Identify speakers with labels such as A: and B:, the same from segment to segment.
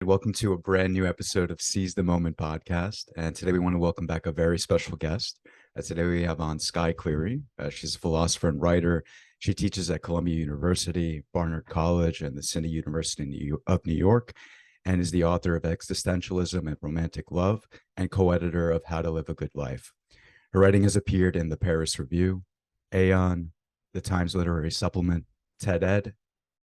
A: Welcome to a brand new episode of Seize the Moment podcast. And today we want to welcome back a very special guest. Today we have on Skye Cleary. She's a philosopher and writer. She teaches at Columbia University, Barnard College, and the City University of New York, and is the author of Existentialism and Romantic Love and co-editor of How to Live a Good Life. Her writing has appeared in the Paris Review, Aeon, the Times Literary Supplement, TED-Ed,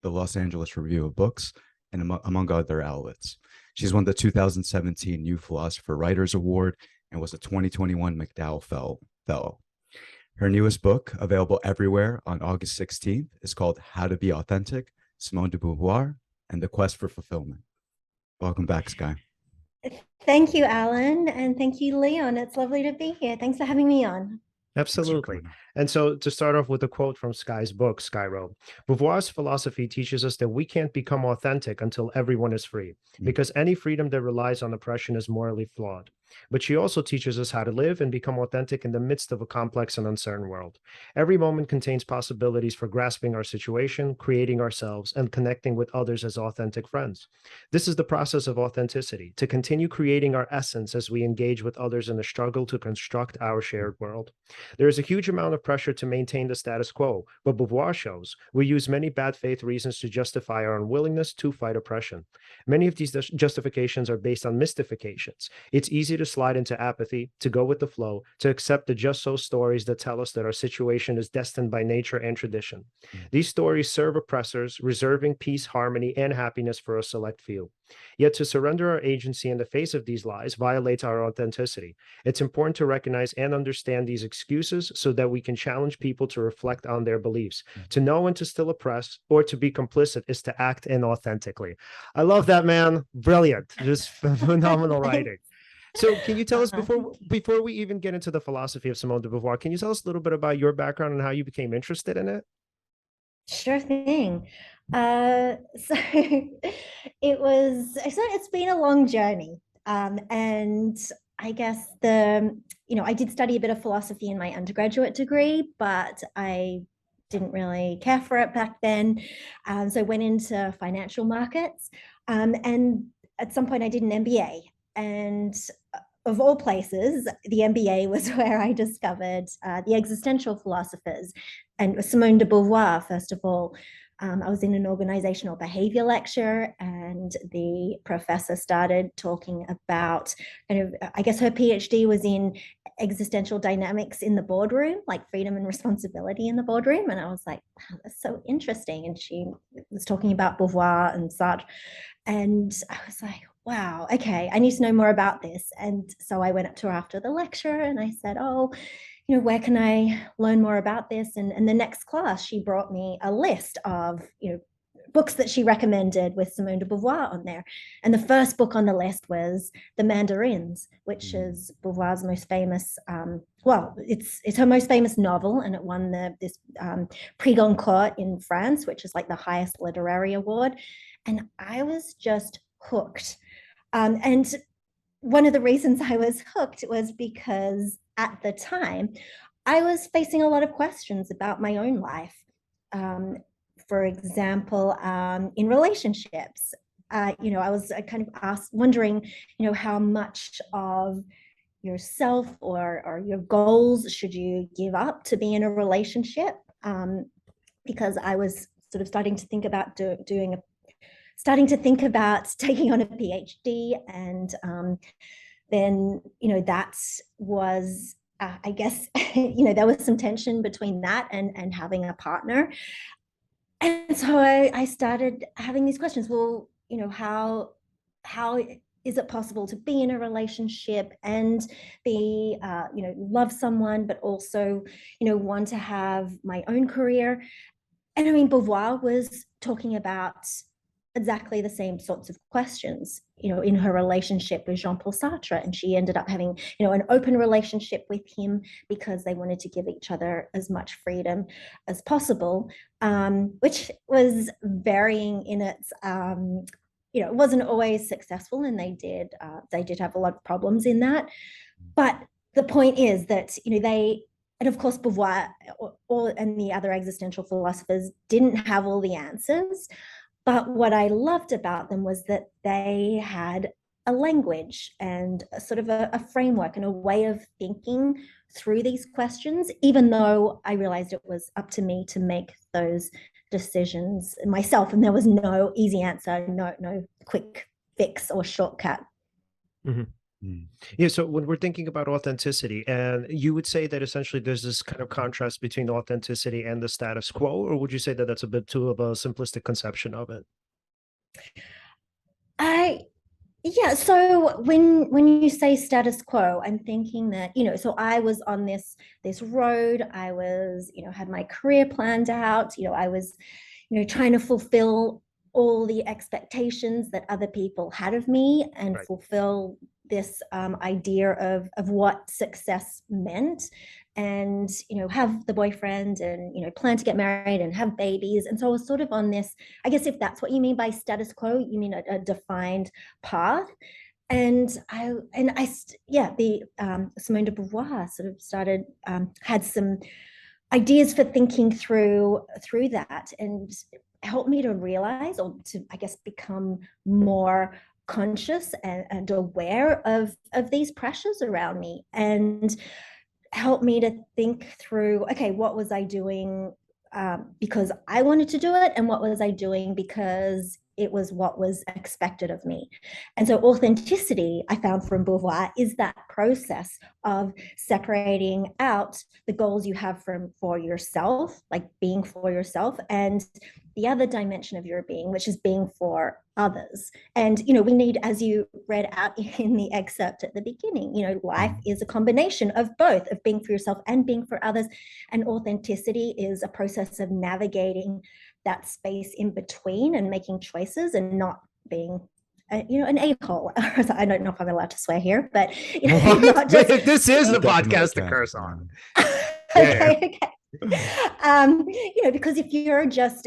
A: the Los Angeles Review of Books, and among other outlets. She's won the 2017 New Philosopher Writers Award and was a 2021 MacDowell Fellow. Her newest book, available everywhere on August 16th, is called How to Be Authentic, Simone de Beauvoir, and the Quest for Fulfillment. Welcome back, Skye.
B: Thank you, Alan, and thank you, Leon. It's lovely to be here. Thanks for having me on.
C: Absolutely. And so to start off with a quote from Skye's book, Skye wrote, Beauvoir's philosophy teaches us that we can't become authentic until everyone is free, because any freedom that relies on oppression is morally flawed. But she also teaches us how to live and become authentic in the midst of a complex and uncertain world. Every moment contains possibilities for grasping our situation, creating ourselves, and connecting with others as authentic friends. This is the process of authenticity, to continue creating our essence as we engage with others in the struggle to construct our shared world. There is a huge amount of pressure to maintain the status quo, but Beauvoir shows we use many bad faith reasons to justify our unwillingness to fight oppression. Many of these justifications are based on mystifications. It's easy to slide into apathy, to go with the flow, to accept the just so stories that tell us that our situation is destined by nature and tradition. These stories serve oppressors, reserving peace, harmony, and happiness for a select few. Yet to surrender our agency in the face of these lies violates our authenticity. It's important to recognize and understand these excuses so that we can challenge people to reflect on their beliefs. To know and to still oppress or to be complicit is to act inauthentically. I love that, man. Brilliant. Just phenomenal writing. So can you tell us, before we even get into the philosophy of Simone de Beauvoir, can you tell us a little bit about your background and how you became interested in it?
B: Sure thing. So it's been a long journey. And I guess I did study a bit of philosophy in my undergraduate degree, but I didn't really care for it back then. So I went into financial markets. And at some point I did an MBA. And of all places, the MBA was where I discovered the existential philosophers and Simone de Beauvoir, first of all. I was in an organizational behavior lecture, and the professor started talking about I guess her PhD was in existential dynamics in the boardroom, like freedom and responsibility in the boardroom. And I was like, wow, that's so interesting. And she was talking about Beauvoir and such. And I was like, wow, okay, I need to know more about this. And so I went up to her after the lecture and I said, oh, where can I learn more about this? And the next class, she brought me a list of, books that she recommended with Simone de Beauvoir on there. And the first book on the list was The Mandarins, which is Beauvoir's most famous, it's her most famous novel, and it won this Prix Goncourt in France, which is like the highest literary award. And I was just hooked. And one of the reasons I was hooked was because at the time, I was facing a lot of questions about my own life. For example, in relationships, I was kind of wondering, how much of yourself or your goals should you give up to be in a relationship? Because I was sort of starting to think about taking on a PhD, and then that was I guess there was some tension between that and having a partner. And so I started having these questions. Well, how is it possible to be in a relationship and be love someone, but also want to have my own career? And I mean, Beauvoir was talking about exactly the same sorts of questions, in her relationship with Jean-Paul Sartre. And she ended up having, an open relationship with him because they wanted to give each other as much freedom as possible, which was varying in its, it wasn't always successful, and they did have a lot of problems in that. But the point is that, and of course, Beauvoir and the other existential philosophers didn't have all the answers, But what I loved about them was that they had a language and a sort of a framework and a way of thinking through these questions, even though I realized it was up to me to make those decisions myself, and there was no easy answer, no quick fix or shortcut.
C: Yeah, so when we're thinking about authenticity, and you would say that essentially there's this kind of contrast between authenticity and the status quo, or would you say that that's a bit too of a simplistic conception of it?
B: Yeah, so when you say status quo, I'm thinking that, so I was on this road. I was, had my career planned out. I was, trying to fulfill all the expectations that other people had of me, and
C: Right.
B: fulfill this idea of what success meant, and have the boyfriend, and plan to get married and have babies. And so I was sort of on this, I guess if that's what you mean by status quo, you mean a defined path. And the Simone de Beauvoir sort of started, had some ideas for thinking through that, and helped me to realize, or to, I guess, become more conscious and aware of these pressures around me, and helped me to think through, okay, what was I doing because I wanted to do it, and what was I doing because it was what was expected of me. And so authenticity, I found from Beauvoir, is that process of separating out the goals you have for yourself, like being for yourself, and the other dimension of your being, which is being for others. And we need, as you read out in the excerpt at the beginning, life is a combination of both, of being for yourself and being for others. And authenticity is a process of navigating that space in between, and making choices, and not being an a-hole. I don't know if I'm allowed to swear here, but
C: not just this is the podcast to curse on.
B: Okay. Because if you're just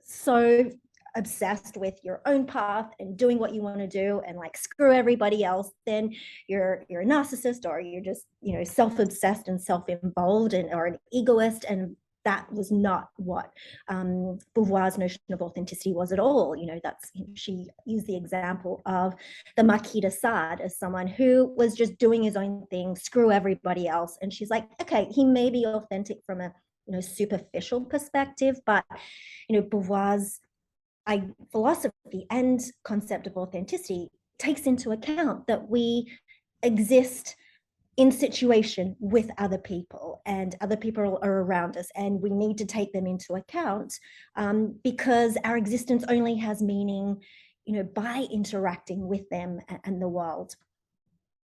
B: so obsessed with your own path and doing what you want to do, and like screw everybody else, then you're a narcissist, or you're just self-obsessed and self-involved, or an egoist. And that was not what Beauvoir's notion of authenticity was at all. She used the example of the Marquis de Sade as someone who was just doing his own thing, screw everybody else. And she's like, okay, he may be authentic from a superficial perspective, but Beauvoir's philosophy and concept of authenticity takes into account that we exist in situation with other people, and other people are around us, and we need to take them into account, because our existence only has meaning by interacting with them and the world.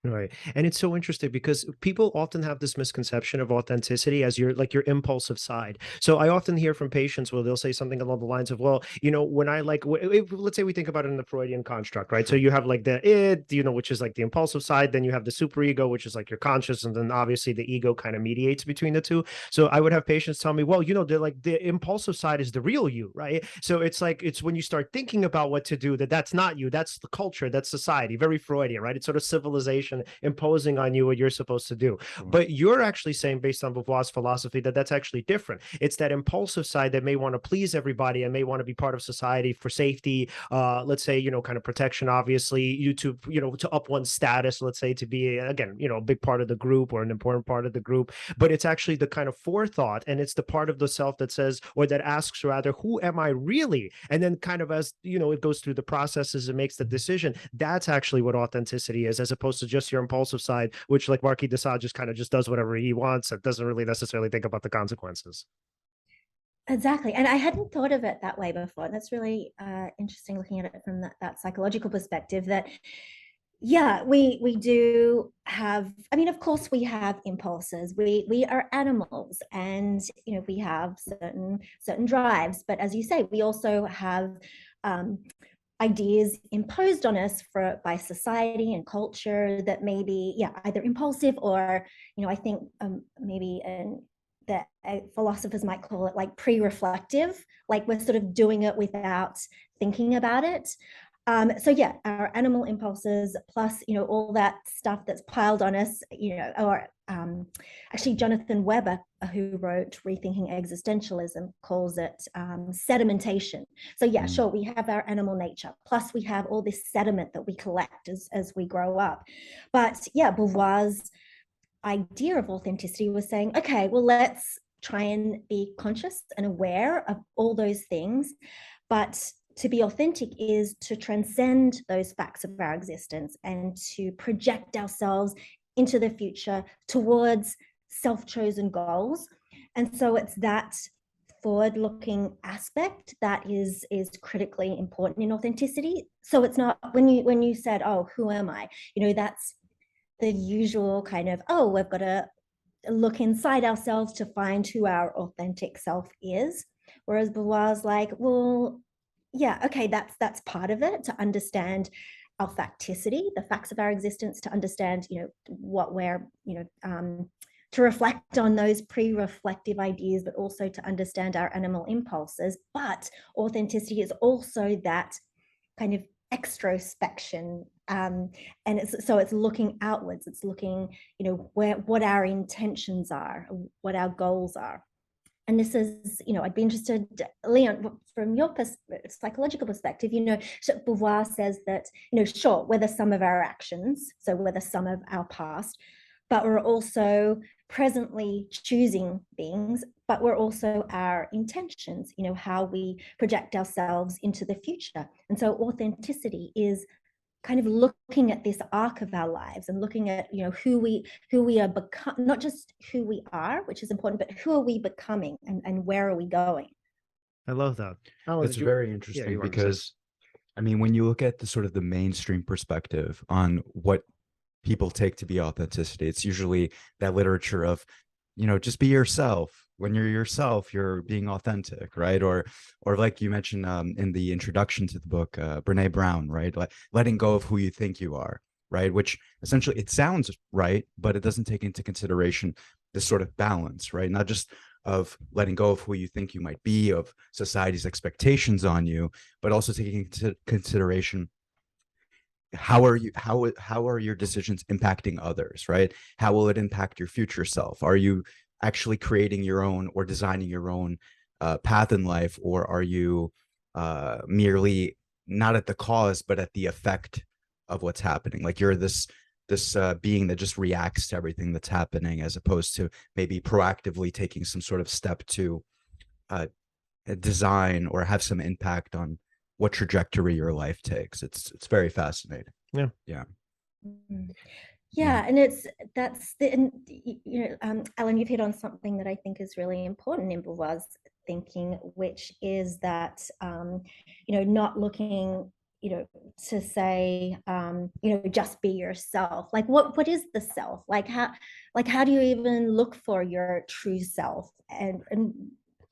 C: Right. And it's so interesting because people often have this misconception of authenticity as your impulsive side. So I often hear from patients where they'll say something along the lines of, well, when I let's say we think about it in the Freudian construct, right? So you have like the id, which is like the impulsive side, then you have the superego, which is like your conscious, and then obviously the ego kind of mediates between the two. So I would have patients tell me, well, they're like, the impulsive side is the real you, right? So it's like, it's when you start thinking about what to do, that's not you, that's the culture, that's society, very Freudian, right? It's sort of civilization imposing on you what you're supposed to do. But you're actually saying, based on Beauvoir's philosophy, that that's actually different. It's that impulsive side that may want to please everybody and may want to be part of society for safety, let's say, kind of protection, obviously, to up one's status, let's say, to be, again, a big part of the group or an important part of the group. But it's actually the kind of forethought, and it's the part of the self that says, or that asks rather, who am I really? And then kind of, as it goes through the processes and makes the decision. That's actually what authenticity is, as opposed to just your impulsive side, which, like Marquis de Sade, just kind of just does whatever he wants and doesn't really necessarily think about the consequences.
B: Exactly. And I hadn't thought of it that way before. That's really interesting, looking at it from that psychological perspective, that we do have, I mean, of course we have impulses. We are animals, and we have certain drives, but as you say, we also have ideas imposed on us by society and culture that may be either impulsive, or I think maybe that philosophers might call it like pre-reflective, like we're sort of doing it without thinking about it. So yeah, our animal impulses plus, all that stuff that's piled on us, or actually Jonathan Weber, who wrote Rethinking Existentialism, calls it sedimentation. So yeah, sure, we have our animal nature, plus we have all this sediment that we collect as we grow up. But yeah, Beauvoir's idea of authenticity was saying, okay, well, let's try and be conscious and aware of all those things, but to be authentic is to transcend those facts of our existence and to project ourselves into the future towards self-chosen goals. And so it's that forward-looking aspect that is critically important in authenticity. So it's not when you said, oh, who am I? That's the usual kind of, oh, we've got to look inside ourselves to find who our authentic self is. Whereas Beauvoir's like, well, yeah, okay, that's part of it, to understand our facticity, the facts of our existence, to understand, what we're, to reflect on those pre-reflective ideas, but also to understand our animal impulses. But authenticity is also that kind of extrospection, and it's looking outwards. It's looking, what our intentions are, what our goals are. And this is, I'd be interested, Leon, from your psychological perspective, so Beauvoir says that, sure, we're the sum of our actions, so we're the sum of our past, but we're also presently choosing beings, but we're also our intentions, how we project ourselves into the future. And so authenticity is kind of looking at this arc of our lives and looking at, who we are become, not just who we are, which is important, but who are we becoming, and where are we going?
C: I love that.
A: It's very interesting because, I mean, when you look at the sort of the mainstream perspective on what people take to be authenticity, it's usually that literature of, just be yourself. When you're yourself, you're being authentic, right? Or like you mentioned in the introduction to the book, Brene Brown, right? Like letting go of who you think you are, right? Which essentially it sounds right, but it doesn't take into consideration this sort of balance, right? Not just of letting go of who you think you might be, of society's expectations on you, but also taking into consideration how are your decisions impacting others, right? How will it impact your future self? Are you actually creating your own or designing your own path in life, or are you merely not at the cause but at the effect of what's happening? Like you're this being that just reacts to everything that's happening, as opposed to maybe proactively taking some sort of step to design or have some impact on what trajectory your life takes. It's very fascinating.
C: Yeah.
B: Yeah, and Alan, you've hit on something that I think is really important in Beauvoir's thinking, which is that not looking, to say, just be yourself. Like what is the self? Like how do you even look for your true self, and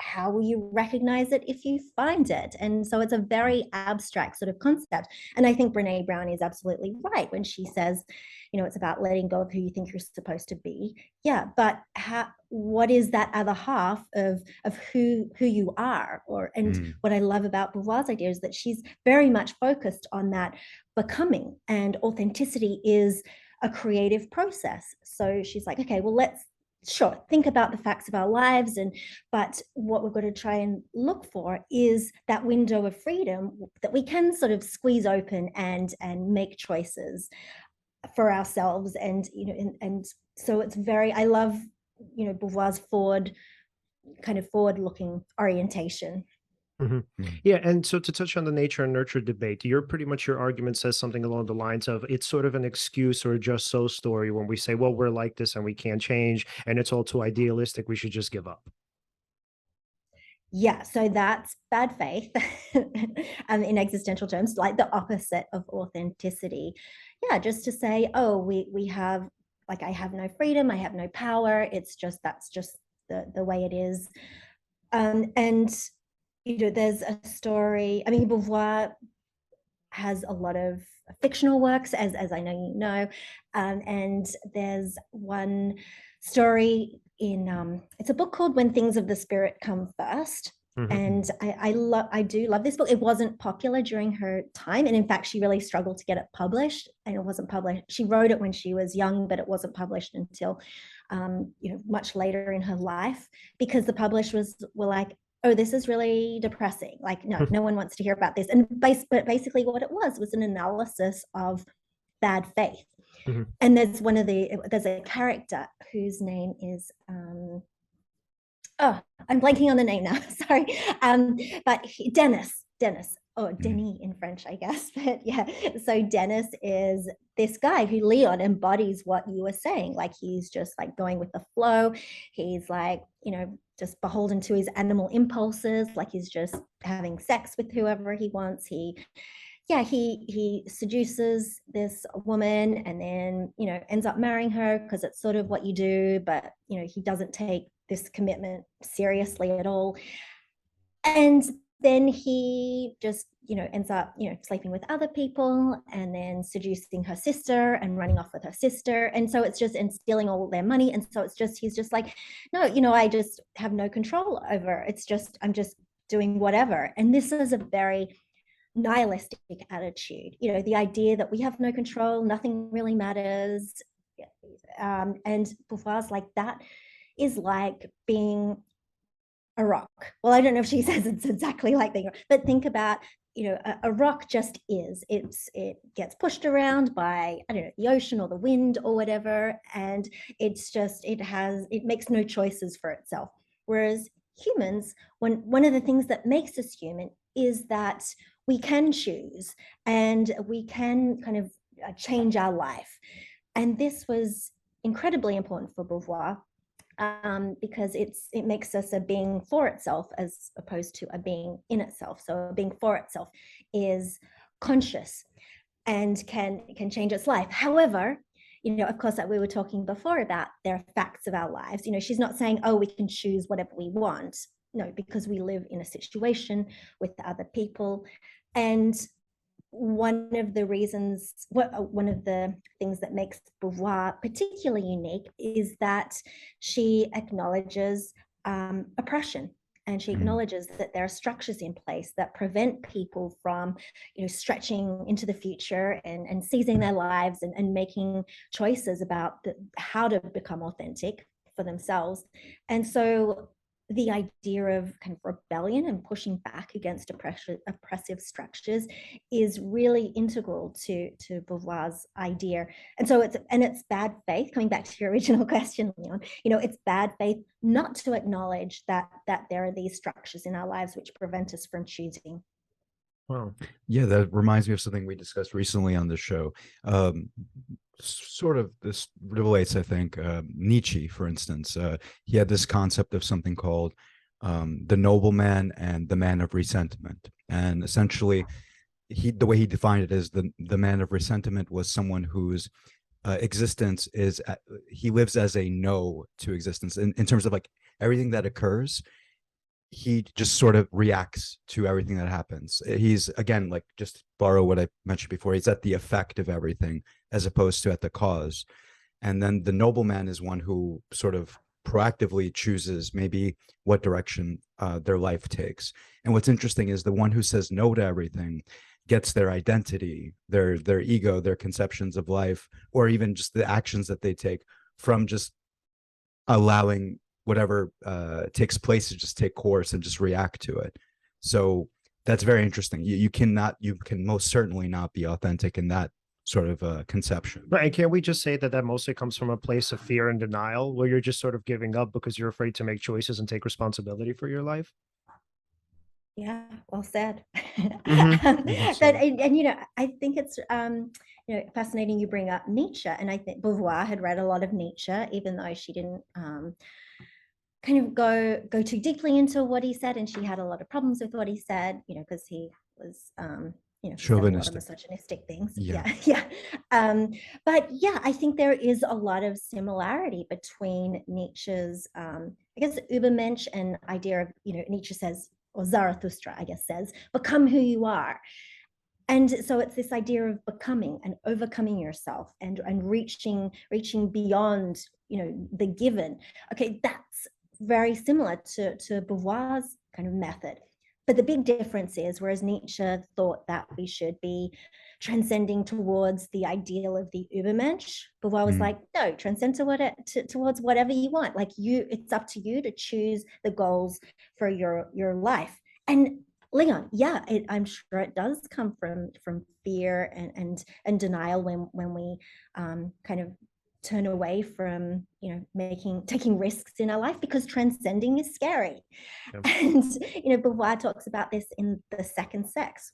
B: how will you recognize it if you find it? And so it's a very abstract sort of concept. And I think Brene Brown is absolutely right when she says, it's about letting go of who you think you're supposed to be. Yeah, but what is that other half of who you are? What I love about Beauvoir's idea is that she's very much focused on that becoming, and authenticity is a creative process. So she's like, okay, well, let's think about the facts of our lives, but what we've got to try and look for is that window of freedom that we can sort of squeeze open and make choices for ourselves. And so it's I love Beauvoir's forward-looking orientation.
C: Yeah, and so to touch on the nature and nurture debate, your argument says something along the lines of it's sort of an excuse or a just so story when we say, well, we're like this and we can't change, and it's all too idealistic, we should just give up.
B: Yeah, so that's bad faith in existential terms, like the opposite of authenticity. Yeah, just to say, oh, we have, like, I have no freedom, I have no power, that's just the way it is. And there's a story, I mean, Beauvoir has a lot of fictional works, as I know you know, and there's one story in, it's a book called When Things of the Spirit Come First. And I do love this book. It wasn't popular during her time, and in fact, she really struggled to get it published. And it wasn't published. She wrote it when she was young, but it wasn't published until, much later in her life, because the publishers were like, "Oh, this is really depressing. Like, no one wants to hear about this." And but basically, what it was an analysis of bad faith. And there's a character whose name is I'm blanking on the name now. Sorry. But Dennis, or Denis in French, I guess. But yeah, so Dennis is this guy who Leon embodies what you were saying. Like, he's just like going with the flow. He's like, just beholden to his animal impulses. Like, he's just having sex with whoever he wants. He seduces this woman and then, ends up marrying her because it's sort of what you do, but, he doesn't take this commitment seriously at all. And then he just, ends up, sleeping with other people and then seducing her sister and running off with her sister. And so it's just, and stealing all their money. And so it's just, he's just like, no, I just have no control over. It's just, I'm just doing whatever. And this is a very nihilistic attitude, the idea that we have no control, nothing really matters. And Beauvoir's like, that is like being a rock. Well, I don't know if she says it's exactly like being, but think about, a rock just is. It gets pushed around by, I don't know, the ocean or the wind or whatever, and it's just, it makes no choices for itself. Whereas humans, one of the things that makes us human is that we can choose and we can kind of change our life. And this was incredibly important for Beauvoir, because it makes us a being for itself as opposed to a being in itself. So a being for itself is conscious and can change its life. However, of course, like we were talking before about, there are facts of our lives. She's not saying, oh, we can choose whatever we want. No, because we live in a situation with other people. And one of the things that makes Beauvoir particularly unique is that she acknowledges oppression, and she acknowledges that there are structures in place that prevent people from, stretching into the future and seizing their lives and making choices about how to become authentic for themselves. And so the idea of kind of rebellion and pushing back against oppressive structures is really integral to Beauvoir's idea. And so it's bad faith, coming back to your original question, Leon, it's bad faith not to acknowledge that there are these structures in our lives which prevent us from choosing.
A: Wow. Yeah, that reminds me of something we discussed recently on the show. Sort of this relates, I think, Nietzsche, for instance. He had this concept of something called the nobleman and the man of resentment. And essentially, the way he defined it is the man of resentment was someone whose existence is, he lives as a no to existence in terms of like everything that occurs. He just sort of reacts to everything that happens. He's, again, like, just borrow what I mentioned before, he's at the effect of everything as opposed to at the cause. And then the nobleman is one who sort of proactively chooses maybe what direction their life takes. And what's interesting is the one who says no to everything gets their identity, their ego, their conceptions of life, or even just the actions that they take from just allowing whatever takes place to just take course and just react to it. So that's very interesting. You can most certainly not be authentic in that sort of conception.
C: Right. And can we just say that mostly comes from a place of fear and denial, where you're just sort of giving up because you're afraid to make choices and take responsibility for your life?
B: Yeah, well said.
C: Mm-hmm.
B: But I think it's fascinating you bring up Nietzsche, and I think Beauvoir had read a lot of Nietzsche, even though she didn't kind of go too deeply into what he said, and she had a lot of problems with what he said, because he was chauvinistic, a lot of misogynistic things. Yeah. But yeah, I think there is a lot of similarity between Nietzsche's I guess Übermensch and idea of, Nietzsche says, or Zarathustra, I guess, says, become who you are. And so it's this idea of becoming and overcoming yourself and reaching beyond, the given. Okay, that's very similar to Beauvoir's kind of method. But the big difference is, whereas Nietzsche thought that we should be transcending towards the ideal of the Übermensch, Beauvoir was like, no, transcend towards whatever you want. Like it's up to you to choose the goals for your life. And Leon, yeah, I'm sure it does come from fear and denial when we kind of turn away from taking risks in our life, because transcending is scary. Yep. And Beauvoir talks about this in The Second Sex,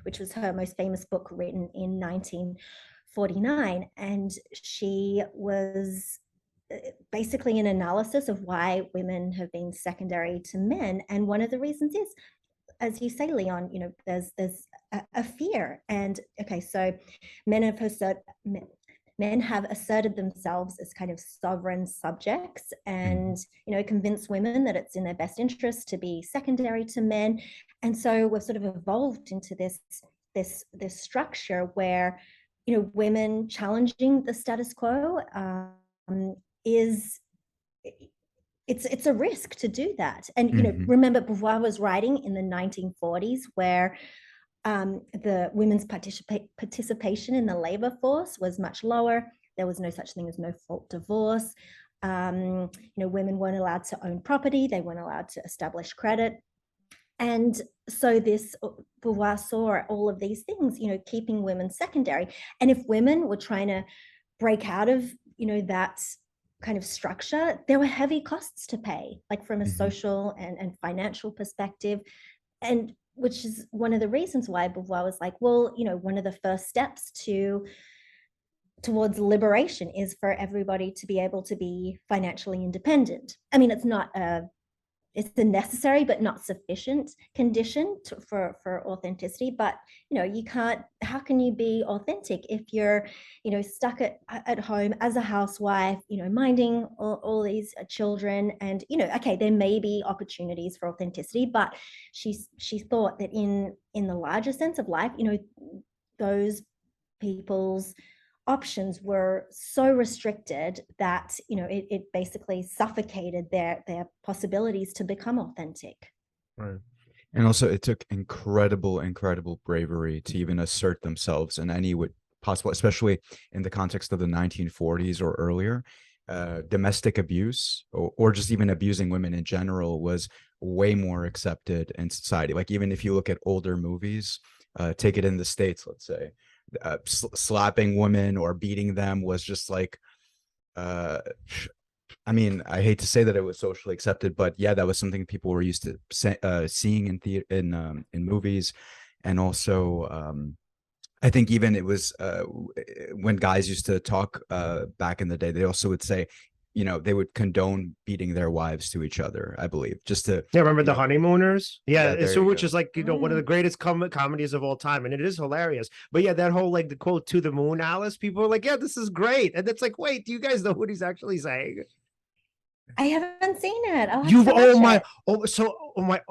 B: which was her most famous book, written in 1949, and she was basically an analysis of why women have been secondary to men. And one of the reasons is, as you say, Leon, there's a fear. And okay, so men have asserted themselves as kind of sovereign subjects, and convince women that it's in their best interest to be secondary to men. And so we've sort of evolved into this structure where women challenging the status quo it's a risk to do that. And remember, Beauvoir was writing in the 1940s, where the women's participation in the labor force was much lower. There was no such thing as no-fault divorce. Women weren't allowed to own property. They weren't allowed to establish credit. And so Beauvoir saw all of these things, keeping women secondary. And if women were trying to break out of, that kind of structure, there were heavy costs to pay, like from a social and financial perspective. And which is one of the reasons why Beauvoir was like, well, one of the first steps towards liberation is for everybody to be able to be financially independent. I mean, it's a necessary but not sufficient condition for authenticity. But how can you be authentic if you're stuck at home as a housewife, minding all these children? And okay, there may be opportunities for authenticity, but she thought that in the larger sense of life, those people's options were so restricted that it basically suffocated their possibilities to become authentic.
A: Right. And also it took incredible bravery to even assert themselves in any way possible, especially in the context of the 1940s or earlier. Domestic abuse or just even abusing women in general was way more accepted in society. Like, even if you look at older movies, take it in the States, let's say, slapping women or beating them was just like, I mean, I hate to say that it was socially accepted, but yeah, that was something people were used to seeing in movies. And also, I think even it was when guys used to talk back in the day, they also would say, they would condone beating their wives to each other, I believe, just to...
C: Yeah, remember the Honeymooners? Yeah, so which is like, one of the greatest comedies of all time, and it is hilarious. But yeah, that whole, like, the quote, "to the moon, Alice," people are like, yeah, this is great. And it's like, wait, do you guys know what he's actually saying?
B: I haven't seen it.
C: Oh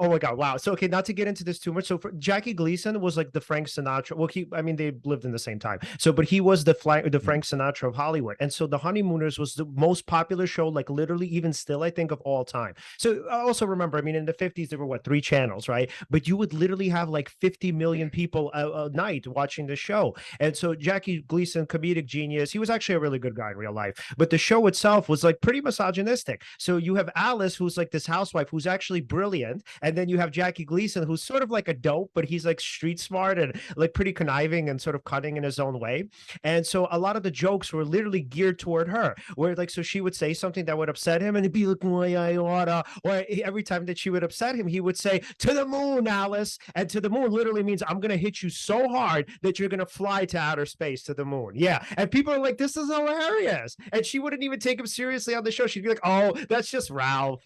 C: my God, wow. So okay, not to get into this too much. So for Jackie Gleason was like the Frank Sinatra. Well, they lived in the same time. So, but he was the Frank Sinatra of Hollywood. And so The Honeymooners was the most popular show, like literally even still, I think, of all time. So I also remember, I mean, in the 50s, there were 3 channels, right? But you would literally have like 50 million people a night watching the show. And so Jackie Gleason, comedic genius, he was actually a really good guy in real life. But the show itself was like pretty misogynistic. So you have Alice, who's like this housewife who's actually brilliant, and then you have Jackie Gleason, who's sort of like a dope, but he's like street smart and like pretty conniving and sort of cunning in his own way. And so a lot of the jokes were literally geared toward her, where like, so she would say something that would upset him, and he'd be like, "Why I oughta," or every time that she would upset him, he would say, "To the moon, Alice." And to the moon literally means, I'm gonna hit you so hard that you're gonna fly to outer space, to the moon. Yeah. And people are like, this is hilarious. And she wouldn't even take him seriously on the show. She'd be like, "Oh, that's just Ralph."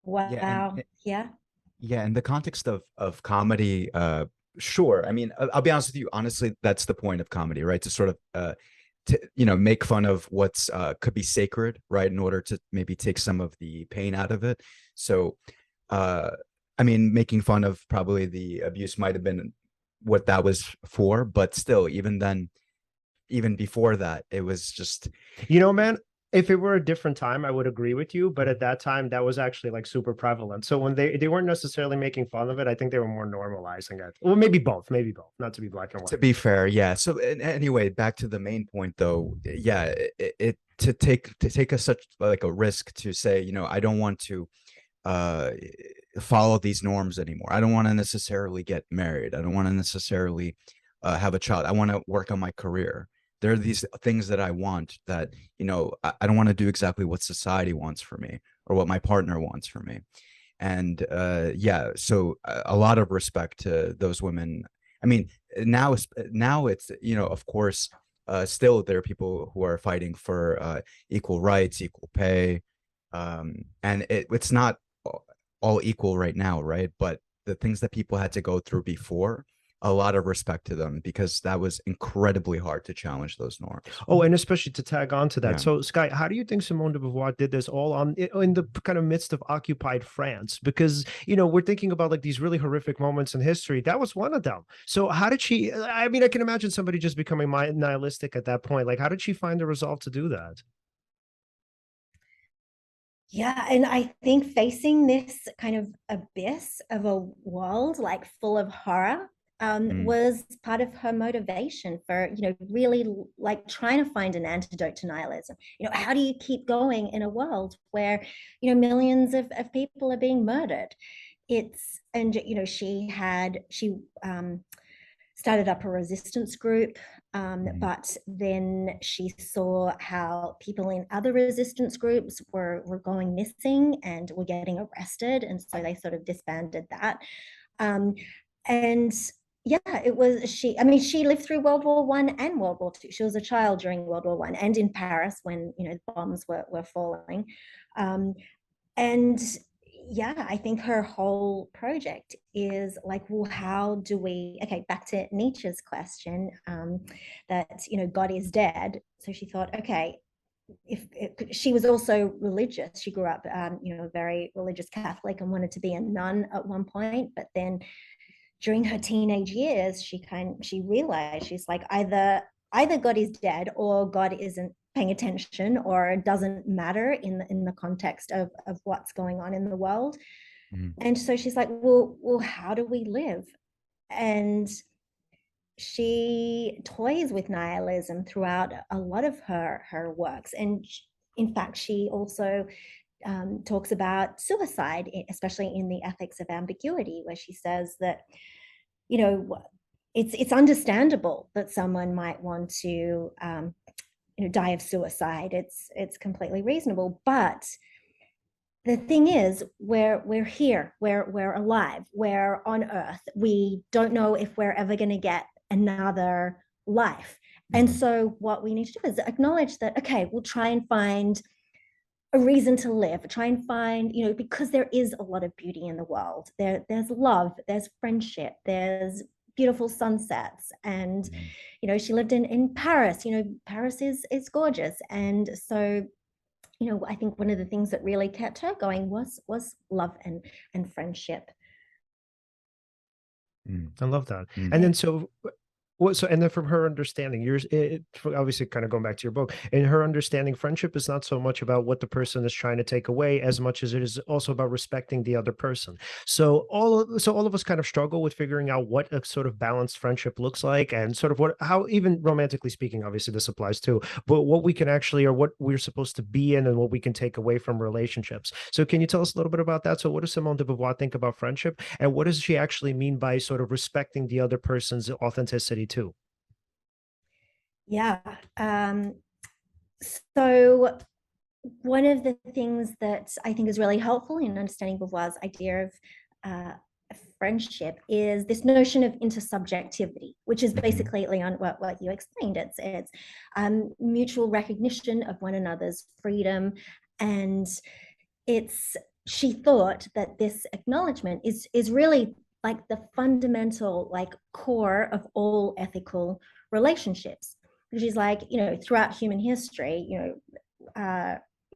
B: Wow. Yeah.
A: Yeah, in the context of comedy, sure. I mean, I'll be honest with you. Honestly, that's the point of comedy, right? To sort of, make fun of what's could be sacred, right? In order to maybe take some of the pain out of it. So, I mean, making fun of probably the abuse might have been what that was for, but still, even then, even before that, it was just,
C: man, If it were a different time, I would agree with you. But at that time, that was actually like super prevalent. So when they weren't necessarily making fun of it, I think they were more normalizing it. Well, maybe both, not to be black and
A: To
C: white.
A: be fair, yeah. So anyway, back to the main point though. Yeah, it to take a such like a risk to say, I don't want to uh follow these norms anymore. I don't want to necessarily get married. I don't want to necessarily have a child. I want to work on my career. There are these things that I want that, I don't want to do exactly what society wants for me or what my partner wants for me. And yeah, so a lot of respect to those women. I mean, now it's, of course, still there are people who are fighting for equal rights, equal pay, and it's not all equal right now, right? But the things that people had to go through before, a lot of respect to them, because that was incredibly hard to challenge those norms.
C: Oh, and especially to tag on to that.
A: Yeah.
C: So, Skye, how do you think Simone de Beauvoir did this all in the kind of midst of occupied France? Because, we're thinking about like these really horrific moments in history. That was one of them. So how did she, I mean, I can imagine somebody just becoming nihilistic at that point. Like, how did she find the resolve to do that?
B: Yeah, and I think facing this kind of abyss of a world like full of horror
A: Mm.
B: was part of her motivation for, really like trying to find an antidote to nihilism. How do you keep going in a world where, millions of people are being murdered? She started up a resistance group, but then she saw how people in other resistance groups were going missing and were getting arrested, and so they sort of disbanded that. And yeah, it was she. I mean, she lived through World War I and World War II. She was a child during World War I and in Paris when the bombs were falling. And yeah, I think her whole project is like, well, how do we, okay, back to Nietzsche's question, that, God is dead. So she thought, okay, she was also religious. She grew up, a very religious Catholic and wanted to be a nun at one point. But then during her teenage years, she realized, she's like, either God is dead or God isn't paying attention or doesn't matter in the context of what's going on in the world.
A: Mm.
B: And so she's like, well, how do we live? And she toys with nihilism throughout a lot of her works. And in fact, she also talks about suicide, especially in the Ethics of Ambiguity, where she says that, it's understandable that someone might want to die of suicide. It's completely reasonable. But the thing is, we're here, we're alive, we're on Earth. We don't know if we're ever going to get another life. And so what we need to do is acknowledge that, okay, we'll try and find a reason to live, try and find, because there is a lot of beauty in the world. There's love, there's friendship, there's beautiful sunsets. And she lived in Paris. Paris is gorgeous. And so I think one of the things that really kept her going was love and friendship.
C: I love that.
A: Mm.
C: And then and then from her understanding, obviously kind of going back to your book, in her understanding, friendship is not so much about what the person is trying to take away as much as it is also about respecting the other person. So all of us kind of struggle with figuring out what a sort of balanced friendship looks like, and sort of how even romantically speaking, obviously this applies too, but what we can actually, or what we're supposed to be in and what we can take away from relationships. So can you tell us a little bit about that? So what does Simone de Beauvoir think about friendship, and what does she actually mean by sort of respecting the other person's authenticity too?
B: Yeah. So one of the things that I think is really helpful in understanding Beauvoir's idea of friendship is this notion of inter-subjectivity, which is basically, Leon, what you explained. It's mutual recognition of one another's freedom, and she thought that this acknowledgement is really like the fundamental, like, core of all ethical relationships. She's like, throughout human history,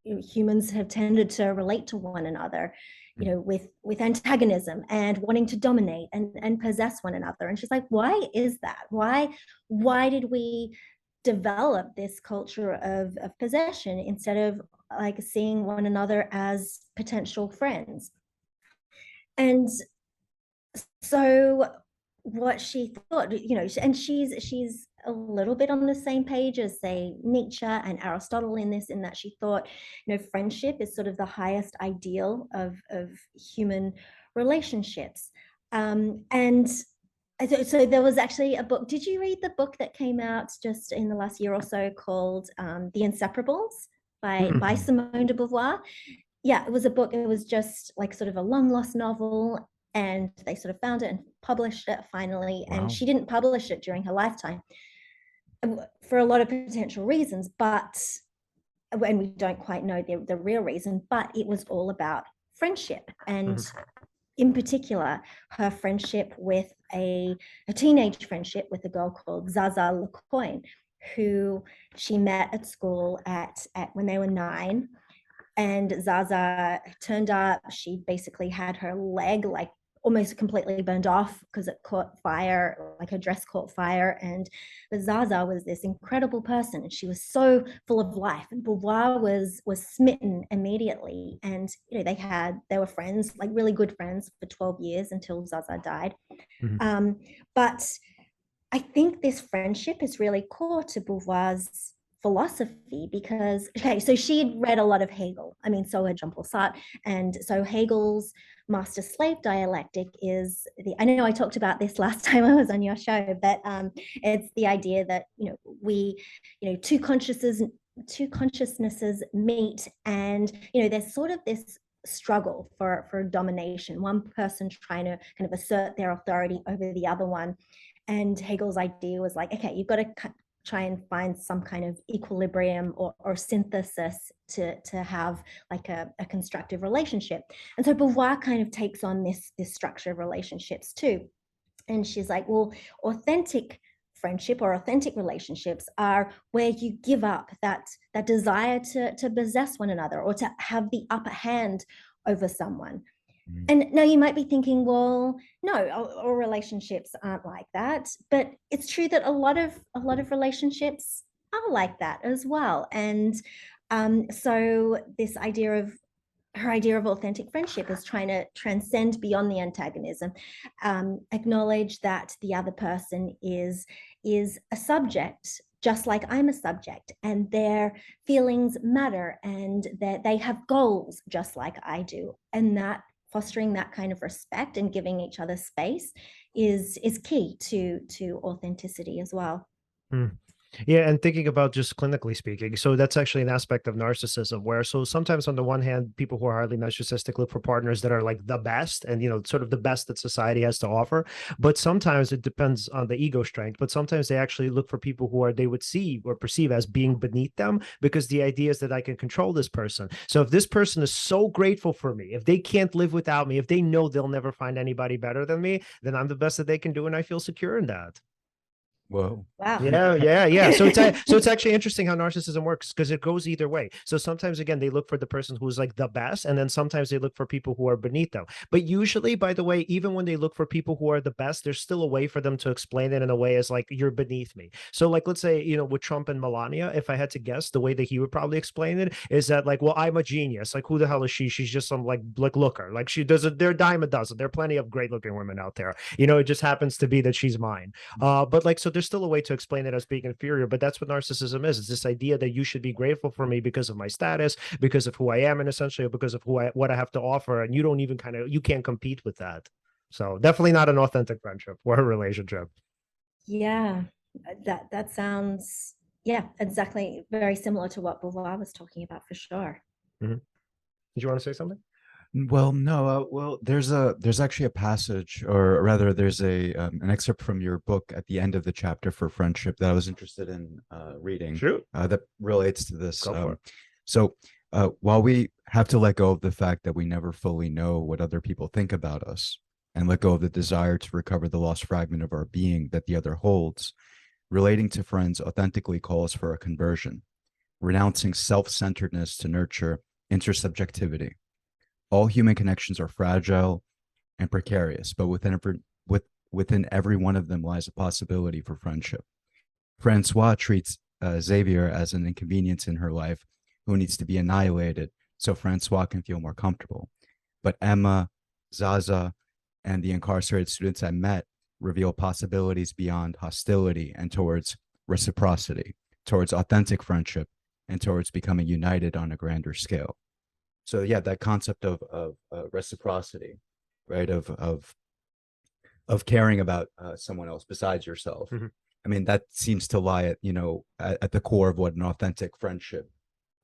B: humans have tended to relate to one another, with antagonism and wanting to dominate and possess one another. And she's like, why is that? Why did we develop this culture of possession instead of like seeing one another as potential friends. And so what she thought, and she's a little bit on the same page as, say, Nietzsche and Aristotle in this, in that she thought, friendship is sort of the highest ideal of human relationships. And so there was actually a book. Did you read the book that came out just in the last year or so called The Inseparables by Simone de Beauvoir? Yeah, it was a book. It was just like sort of a long lost novel, and they sort of found it and published it finally.
A: Wow.
B: And she didn't publish it during her lifetime for a lot of potential reasons, and we don't quite know the real reason, but it was all about friendship. And in particular, her friendship with a teenage friendship with a girl called Zaza Lecoin, who she met at school at when they were 9. And Zaza turned up. She basically had her leg like almost completely burned off because it caught fire, like her dress caught fire. But Zaza was this incredible person, and she was so full of life. And Beauvoir was smitten immediately. And they were friends, like really good friends, for 12 years until Zaza died. But I think this friendship is really core to Beauvoir's philosophy, because so she'd read a lot of Hegel. I mean, so had Jean-Paul Sartre. And so Hegel's master slave dialectic is I know I talked about this last time I was on your show, but it's the idea that two consciousnesses meet, and there's sort of this struggle for domination, one person trying to kind of assert their authority over the other one. And Hegel's idea was like, okay, you've got to try and find some kind of equilibrium or synthesis to have like a constructive relationship. And so Beauvoir kind of takes on this structure of relationships too. And she's like, well, authentic friendship or authentic relationships are where you give up that desire to possess one another or to have the upper hand over someone. And now you might be thinking, well, no, all relationships aren't like that. But it's true that a lot of relationships are like that as well. And so this her idea of authentic friendship is trying to transcend beyond the antagonism, acknowledge that the other person is a subject, just like I'm a subject, and their feelings matter, and that they have goals just like I do, and that fostering that kind of respect and giving each other space is key to authenticity as well.
C: Yeah, and thinking about just clinically speaking, so that's actually an aspect of narcissism where, so sometimes on the one hand, people who are highly narcissistic look for partners that are like the best and, sort of the best that society has to offer. But sometimes it depends on the ego strength, but sometimes they actually look for people who they would see or perceive as being beneath them, because the idea is that I can control this person. So if this person is so grateful for me, if they can't live without me, if they know they'll never find anybody better than me, then I'm the best that they can do. And I feel secure in that.
A: Whoa.
B: Wow.
C: Yeah. So it's actually interesting how narcissism works, because it goes either way. So sometimes, again, they look for the person who's like the best, and then sometimes they look for people who are beneath them. But usually, by the way, even when they look for people who are the best, there's still a way for them to explain it in a way as like, you're beneath me. So like, let's say, with Trump and Melania, if I had to guess, the way that he would probably explain it is that like, well, I'm a genius. Like, who the hell is she? She's just some like looker. Like, she does it. They're a dime a dozen. There are plenty of great looking women out there. It just happens to be that she's mine. But like, so there's still a way to explain it as being inferior, but that's what narcissism is. It's this idea that you should be grateful for me because of my status, because of who I am, and essentially because of what I have to offer, and you don't even you can't compete with that. So definitely not an authentic friendship or a relationship.
B: Yeah, that sounds exactly very similar to what Beauvoir was talking about, for sure.
C: Did you want to say something?
A: Well, no. Well, there's actually a passage, or rather, there's an excerpt from your book at the end of the chapter for friendship that I was interested in reading.
C: Shoot.
A: That relates to this.
C: Go for it.
A: So, while we have to let go of the fact that we never fully know what other people think about us, and let go of the desire to recover the lost fragment of our being that the other holds, relating to friends authentically calls for a conversion, renouncing self-centeredness to nurture inter-subjectivity. All human connections are fragile and precarious, but within every one of them lies a possibility for friendship. Francois treats Xavier as an inconvenience in her life who needs to be annihilated so Francois can feel more comfortable. But Emma, Zaza, and the incarcerated students I met reveal possibilities beyond hostility and towards reciprocity, towards authentic friendship, and towards becoming united on a grander scale. So yeah, that concept of reciprocity, right? Of caring about someone else besides yourself.
C: Mm-hmm.
A: I mean, that seems to lie at, at the core of what an authentic friendship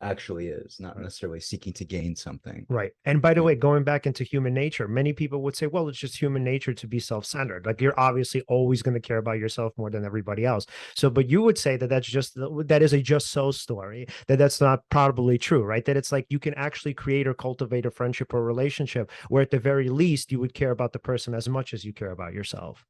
A: actually is, not necessarily seeking to gain something.
C: Right. And by the way, going back into human nature, many people would say, well, it's just human nature to be self-centered. Like you're obviously always going to care about yourself more than everybody else. So, but you would say that that is a just so story, that's not probably true, right? That it's like you can actually create or cultivate a friendship or relationship where at the very least you would care about the person as much as you care about yourself.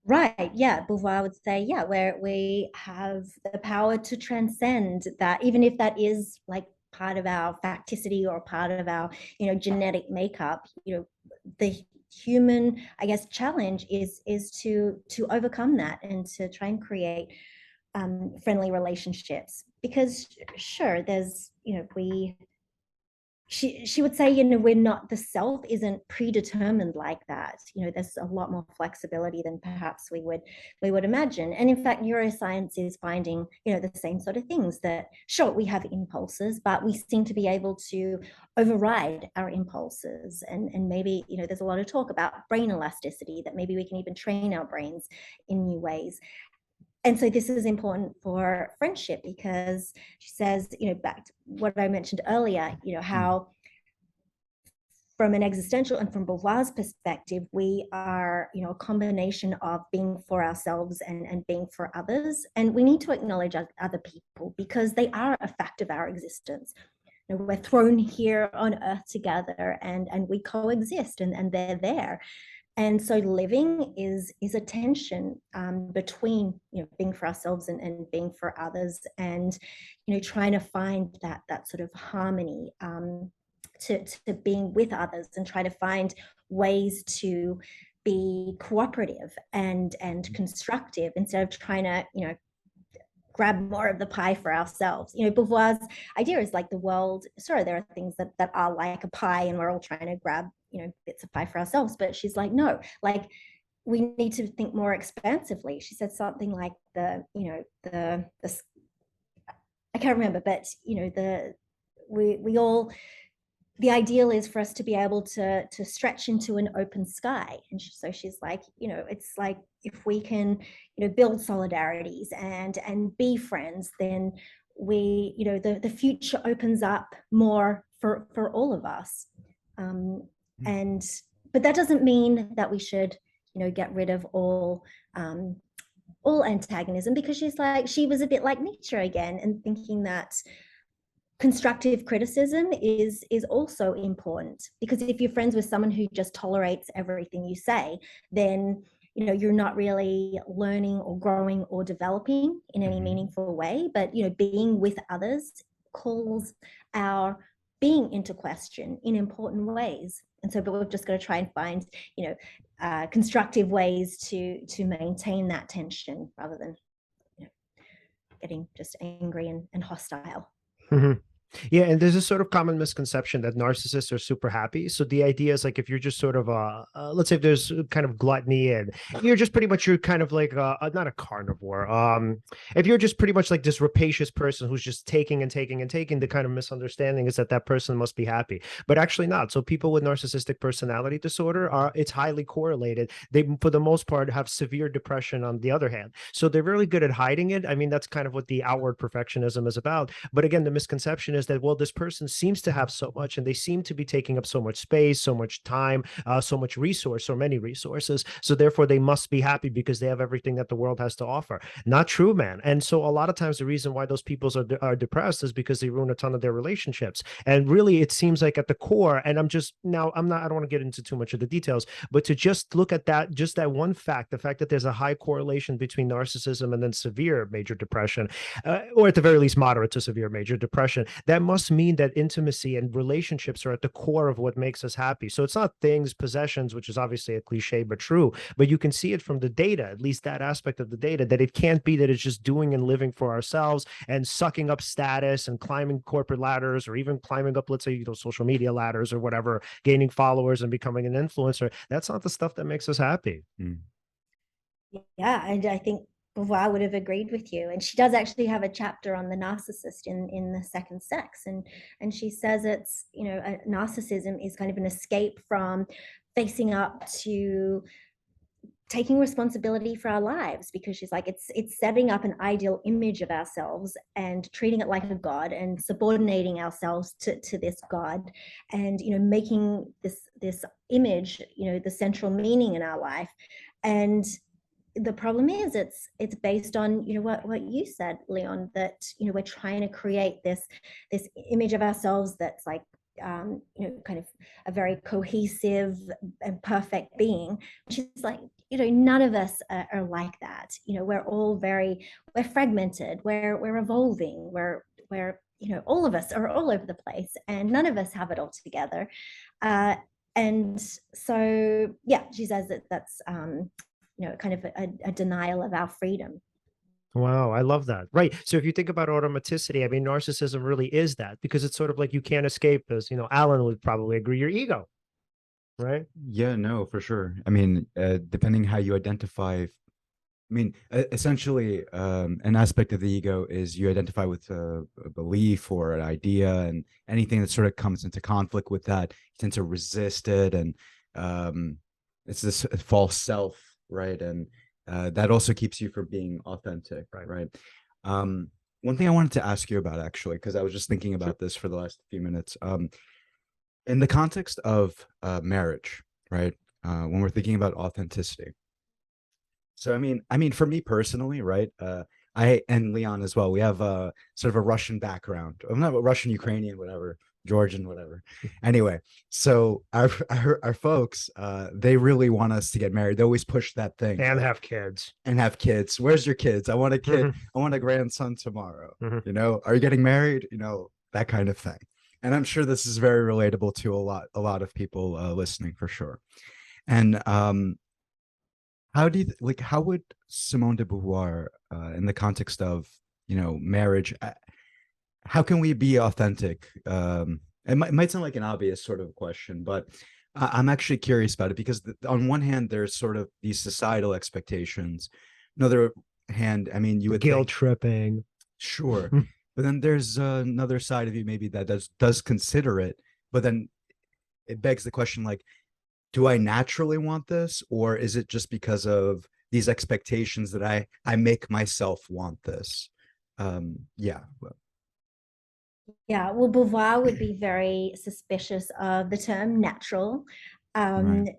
B: Right. Yeah. Beauvoir would say, yeah, where we have the power to transcend that, even if that is like part of our facticity or part of our, genetic makeup, the human, I guess, challenge is to overcome that and to try and create friendly relationships. Because sure, there's, she would say, we're not, the self isn't predetermined like that. There's a lot more flexibility than perhaps we would imagine. And in fact, neuroscience is finding, the same sort of things, that sure, we have impulses, but we seem to be able to override our impulses. And maybe, there's a lot of talk about brain elasticity, that maybe we can even train our brains in new ways. And so this is important for friendship, because she says, back to what I mentioned earlier, how from an existential and from Beauvoir's perspective, we are, a combination of being for ourselves and being for others. And we need to acknowledge other people because they are a fact of our existence. We're thrown here on earth together and we coexist and they're there. And so living is a tension between, being for ourselves and being for others, and, trying to find that sort of harmony to being with others, and try to find ways to be cooperative and constructive instead of trying to, grab more of the pie for ourselves. Beauvoir's idea is like the world, sure, there are things that are like a pie and we're all trying to grab, bits of pie for ourselves. But she's like, no, like we need to think more expansively. She said something like I can't remember, but we all, the ideal is for us to be able to stretch into an open sky. And so she's like, it's like if we can, build solidarities and be friends, then we, the future opens up more for all of us. But that doesn't mean that we should, get rid of all antagonism, because she was a bit like Nietzsche again, and thinking that constructive criticism is also important, because if you're friends with someone who just tolerates everything you say, then you're not really learning or growing or developing in any meaningful way. But being with others calls our being into question in important ways. And so, but we've just got to try and find constructive ways to maintain that tension, rather than getting just angry and hostile.
C: Mm-hmm. Yeah, and there's a sort of common misconception that narcissists are super happy. So the idea is like if you're just sort of let's say if there's kind of gluttony and you're just pretty much, you're kind of like not a carnivore. If you're just pretty much like this rapacious person who's just taking and taking and taking, the kind of misunderstanding is that person must be happy, but actually not. So people with narcissistic personality disorder it's highly correlated. They, for the most part, have severe depression on the other hand. So they're really good at hiding it. I mean, that's kind of what the outward perfectionism is about. But again, the misconception is that, well, this person seems to have so much and they seem to be taking up so much space, so much time, so much resource, so many resources, so therefore they must be happy because they have everything that the world has to offer. Not true, man. And so a lot of times the reason why those people are depressed is because they ruin a ton of their relationships. And really it seems like at the core, and I don't want to get into too much of the details, but to just look at that, just that one fact, the fact that there's a high correlation between narcissism and then severe major depression, or at the very least moderate to severe major depression, that must mean that intimacy and relationships are at the core of what makes us happy. So it's not things, possessions, which is obviously a cliche, but true. But you can see it from the data, at least that aspect of the data, that it can't be that it's just doing and living for ourselves and sucking up status and climbing corporate ladders, or even climbing up, let's say, social media ladders or whatever, gaining followers and becoming an influencer. That's not the stuff that makes us happy.
B: Yeah, and I think Beauvoir would have agreed with you. And she does actually have a chapter on the narcissist in the second sex. And she says it's, narcissism is kind of an escape from facing up to taking responsibility for our lives, because she's like, it's setting up an ideal image of ourselves and treating it like a god and subordinating ourselves to this god, and making this image the central meaning in our life. And the problem is it's based on what you said, Leon, that we're trying to create this image of ourselves that's like kind of a very cohesive and perfect being, which is like none of us are like that. We're all we're fragmented, we're evolving, we're all of us are all over the place, and none of us have it all together. And so yeah, she says that's kind of a denial of our freedom.
C: Wow, I love that. Right. So if you think about automaticity, I mean, narcissism really is that, because it's sort of like you can't escape, as Alan would probably agree, your ego. Right.
A: Yeah, no, for sure. I mean, depending how you identify, I mean, essentially, an aspect of the ego is you identify with a belief or an idea, and anything that sort of comes into conflict with that, you tend to resist it, and it's this false self, right? And that also keeps you from being authentic, right? One thing I wanted to ask you about, actually, because I was just thinking about this for the last few minutes, in the context of marriage, right? When we're thinking about authenticity. So I mean, for me personally, right? I and Leon as well, we have a sort of a Russian background. I'm not Russian, Ukrainian, whatever, Georgian, whatever. Anyway, so our folks, they really want us to get married. They always push that thing
C: And have kids.
A: and have kids. Where's your kids? I want a kid. I want a grandson tomorrow. Are you getting married? That kind of thing. And I'm sure this is very relatable to a lot of people listening, for sure. And how do you how would Simone de Beauvoir, in the context of marriage, how can we be authentic? It might sound like an obvious sort of question, but I'm actually curious about it, because on one hand, there's sort of these societal expectations. Another hand, I mean, you would
C: guilt tripping.
A: Sure. But then there's another side of you maybe that does consider it, but then it begs the question, like, do I naturally want this, or is it just because of these expectations that I make myself want this? Yeah.
B: Yeah, well, Beauvoir would be very suspicious of the term natural,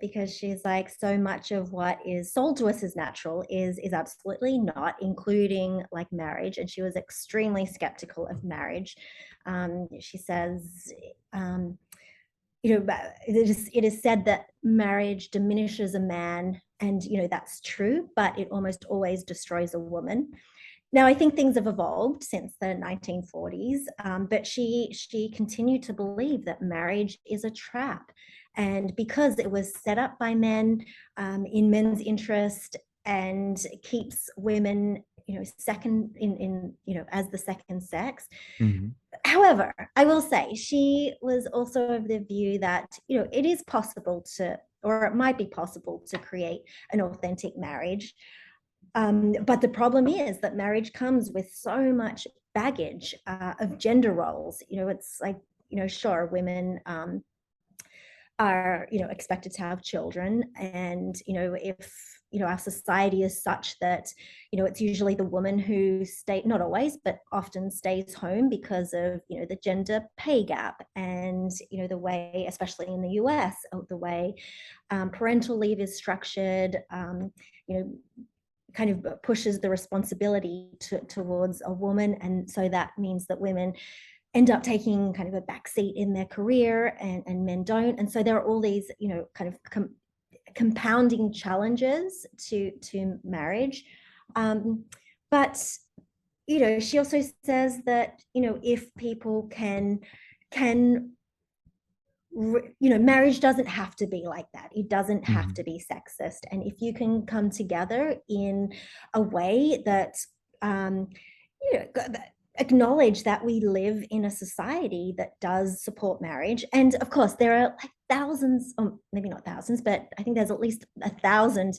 B: because she's like, so much of what is sold to us as natural is absolutely not, including like marriage. And she was extremely skeptical of marriage. She says, it is said that marriage diminishes a man, and that's true, but it almost always destroys a woman. Now, I think things have evolved since the 1940s, but she continued to believe that marriage is a trap. And because it was set up by men, in men's interest, and keeps women, second in as the second sex. However, I will say she was also of the view that, it is possible to, or it might be possible to create an authentic marriage. But the problem is that marriage comes with so much baggage of gender roles. It's like, sure, women are, expected to have children. And, if, our society is such that, it's usually the woman who not always, but often stays home because of, the gender pay gap, and, the way, especially in the US, the way parental leave is structured, kind of pushes the responsibility towards a woman. And so that means that women end up taking kind of a backseat in their career, and men don't. And so there are all these, kind of compounding challenges to marriage. But she also says that, if people can, marriage doesn't have to be like that. It doesn't have to be sexist. And if you can come together in a way that, acknowledge that we live in a society that does support marriage. And of course, there are like thousands, or maybe not thousands, but I think there's at least 1,000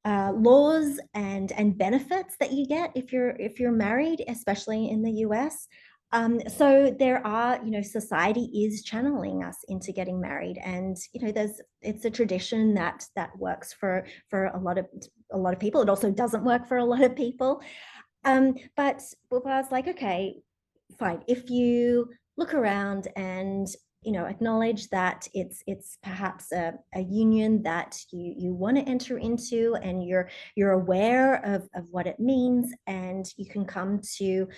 B: laws and benefits that you get if you're married, especially in the US. So there are, society is channeling us into getting married, and it's a tradition that works for a lot of people. It also doesn't work for a lot of people. But I was like, okay, fine. If you look around and acknowledge that it's perhaps a union that you want to enter into, and you're aware of what it means, and you can come to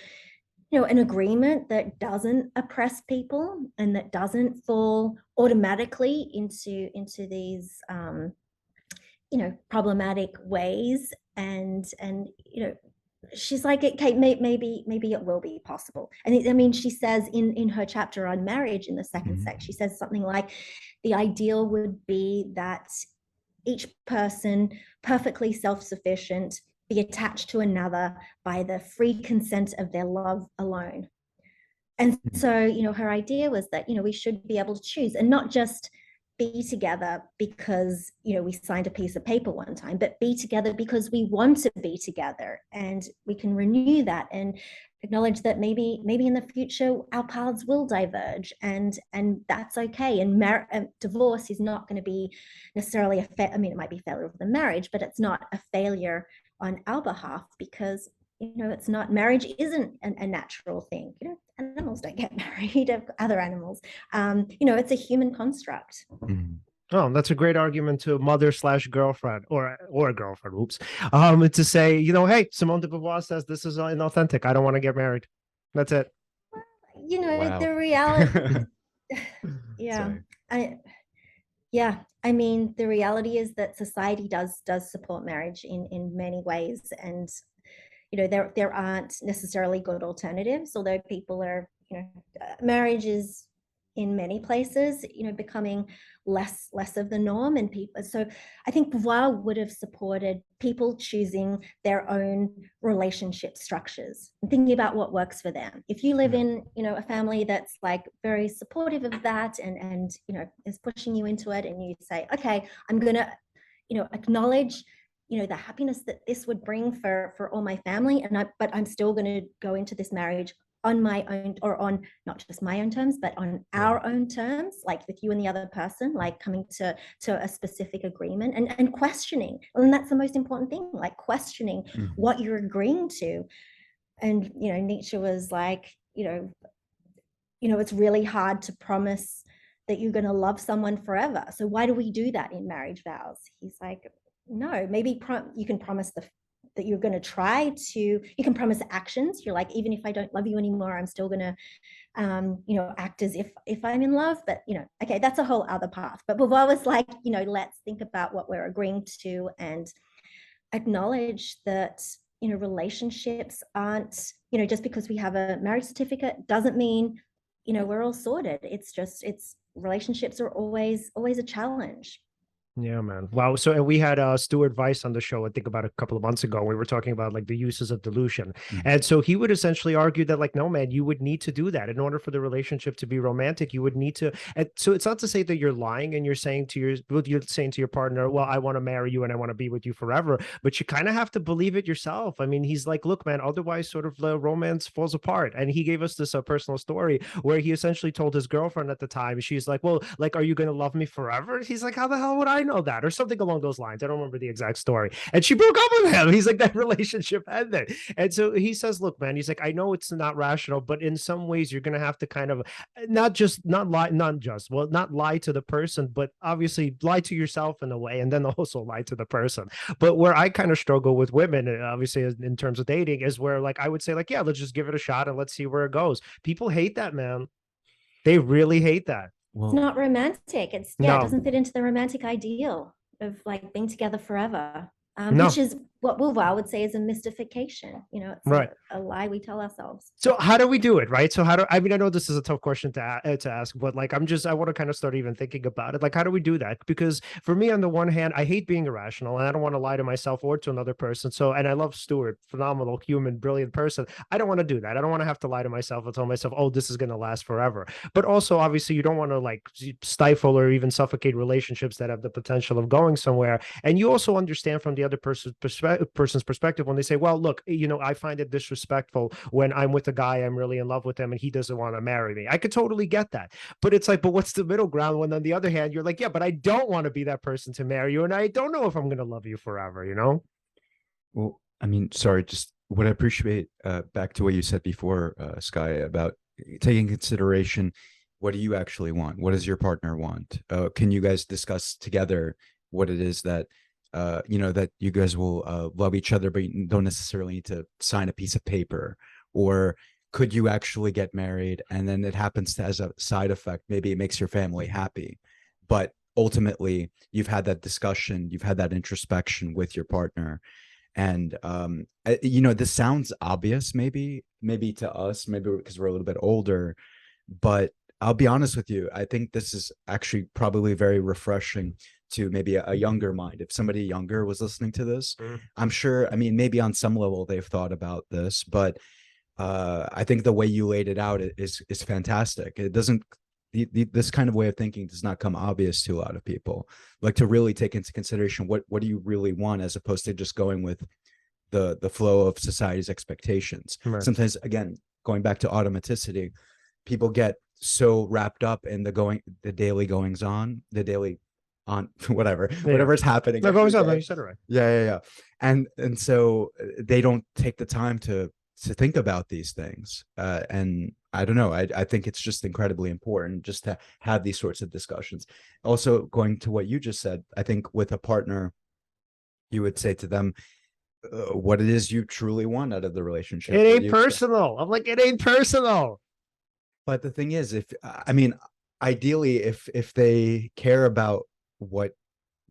B: an agreement that doesn't oppress people and that doesn't fall automatically into these problematic ways, and she's like, okay, maybe it will be possible. And I mean, she says in her chapter on marriage in the second sect, she says something like, the ideal would be that each person, perfectly self-sufficient, be attached to another by the free consent of their love alone. And so, her idea was that, we should be able to choose, and not just be together because, we signed a piece of paper one time, but be together because we want to be together, and we can renew that and acknowledge that maybe in the future our paths will diverge, and that's okay. And divorce is not going to be necessarily it might be failure of the marriage, but it's not a failure on our behalf, because it's not, marriage isn't a natural thing. Animals don't get married of other animals. It's a human construct.
C: Oh, that's a great argument to mother/girlfriend or girlfriend. Oops. To say, hey, Simone de Beauvoir says this is inauthentic. I don't want to get married. That's it.
A: Wow.
B: The reality. Yeah. I mean, the reality is that society does support marriage in many ways, and there aren't necessarily good alternatives, although people are, marriage is in many places, becoming less of the norm. And people, so I think Beauvoir would have supported people choosing their own relationship structures and thinking about what works for them. If you live in, a family that's like very supportive of that and is pushing you into it, and you say, okay, I'm gonna, acknowledge the happiness that this would bring for all my family, but I'm still going to go into this marriage on my own, or on not just my own terms, but on our own terms, like with you and the other person, like coming to a specific agreement and questioning. And that's the most important thing, like questioning what you're agreeing to. And Nietzsche was like, it's really hard to promise that you're going to love someone forever. So why do we do that in marriage vows? He's like, no, maybe you can promise that you're going to try to, you can promise actions. You're like, even if I don't love you anymore, I'm still going to, act as if I'm in love. But, okay, that's a whole other path. But Beauvoir was like, let's think about what we're agreeing to and acknowledge that, relationships aren't, just because we have a marriage certificate doesn't mean, we're all sorted. It's relationships are always a challenge.
C: Yeah, man. Wow. So, and we had Stuart Weiss on the show, I think about a couple of months ago. We were talking about like the uses of delusion. And so he would essentially argue that like, no, man, you would need to do that in order for the relationship to be romantic. You would need to. And so it's not to say that you're lying and you're saying to your partner, well, I want to marry you and I want to be with you forever. But you kind of have to believe it yourself. I mean, he's like, look, man, otherwise sort of the romance falls apart. And he gave us this personal story where he essentially told his girlfriend at the time, she's like, well, like, are you going to love me forever? He's like, how the hell would I know that, or something along those lines? I don't remember the exact story. And she broke up with him. He's like, that relationship ended. And so he says, look, man, he's like, I know it's not rational, but in some ways you're going to have to kind of not lie to the person, but obviously lie to yourself in a way, and then also lie to the person. But where I kind of struggle with women, obviously in terms of dating, is where like I would say like, yeah, let's just give it a shot and let's see where it goes. People hate that, man. They really hate that.
B: Well, it's not romantic. It doesn't fit into the romantic ideal of like being together forever.
C: No.
B: which is what Beauvoir would say is a mystification. You know, it's
C: Right.
B: a lie we tell ourselves.
C: So how do we do it, right? So how do I mean? I know this is a tough question to ask, but like I want to kind of start even thinking about it. Like, how do we do that? Because for me, on the one hand, I hate being irrational, and I don't want to lie to myself or to another person. So, and I love Stuart, phenomenal human, brilliant person. I don't want to do that. I don't want to have to lie to myself and tell myself, oh, this is going to last forever. But also, obviously, you don't want to like stifle or even suffocate relationships that have the potential of going somewhere. And you also understand from the other person's perspective when they say, well, look, you know, I find it disrespectful when I'm with a guy, I'm really in love with him, and he doesn't want to marry me. I could totally get that. But it's like, but what's the middle ground when on the other hand, you're like, yeah, but I don't want to be that person to marry you. And I don't know if I'm going to love you forever, you know?
A: Well, I mean, sorry, just what I appreciate back to what you said before, Skye, about taking consideration, what do you actually want? What does your partner want? Can you guys discuss together what it is that you know, that you guys will love each other, but you don't necessarily need to sign a piece of paper? Or could you actually get married and then it happens to, as a side effect, maybe it makes your family happy, but ultimately you've had that discussion, you've had that introspection with your partner. And you know, this sounds obvious, maybe to us, maybe because we're a little bit older, but I'll be honest with you, I think this is actually probably very refreshing to maybe a younger mind. If somebody younger was listening to this, I'm sure, I mean, maybe on some level they've thought about this, but I think the way you laid it out is fantastic. It doesn't, this kind of way of thinking does not come obvious to a lot of people. Like, to really take into consideration what do you really want, as opposed to just going with the flow of society's expectations.
C: Right.
A: Sometimes, again, going back to automaticity, people get so wrapped up in the daily goings on, the daily on whatever's happening.
C: No, goings on, you said it right.
A: Yeah. And so they don't take the time to think about these things. And I don't know, I think it's just incredibly important just to have these sorts of discussions. Also, going to what you just said, I think with a partner, you would say to them what it is you truly want out of the relationship.
C: It ain't personal. I'm like, it ain't personal.
A: But the thing is, if I mean, ideally, if they care about what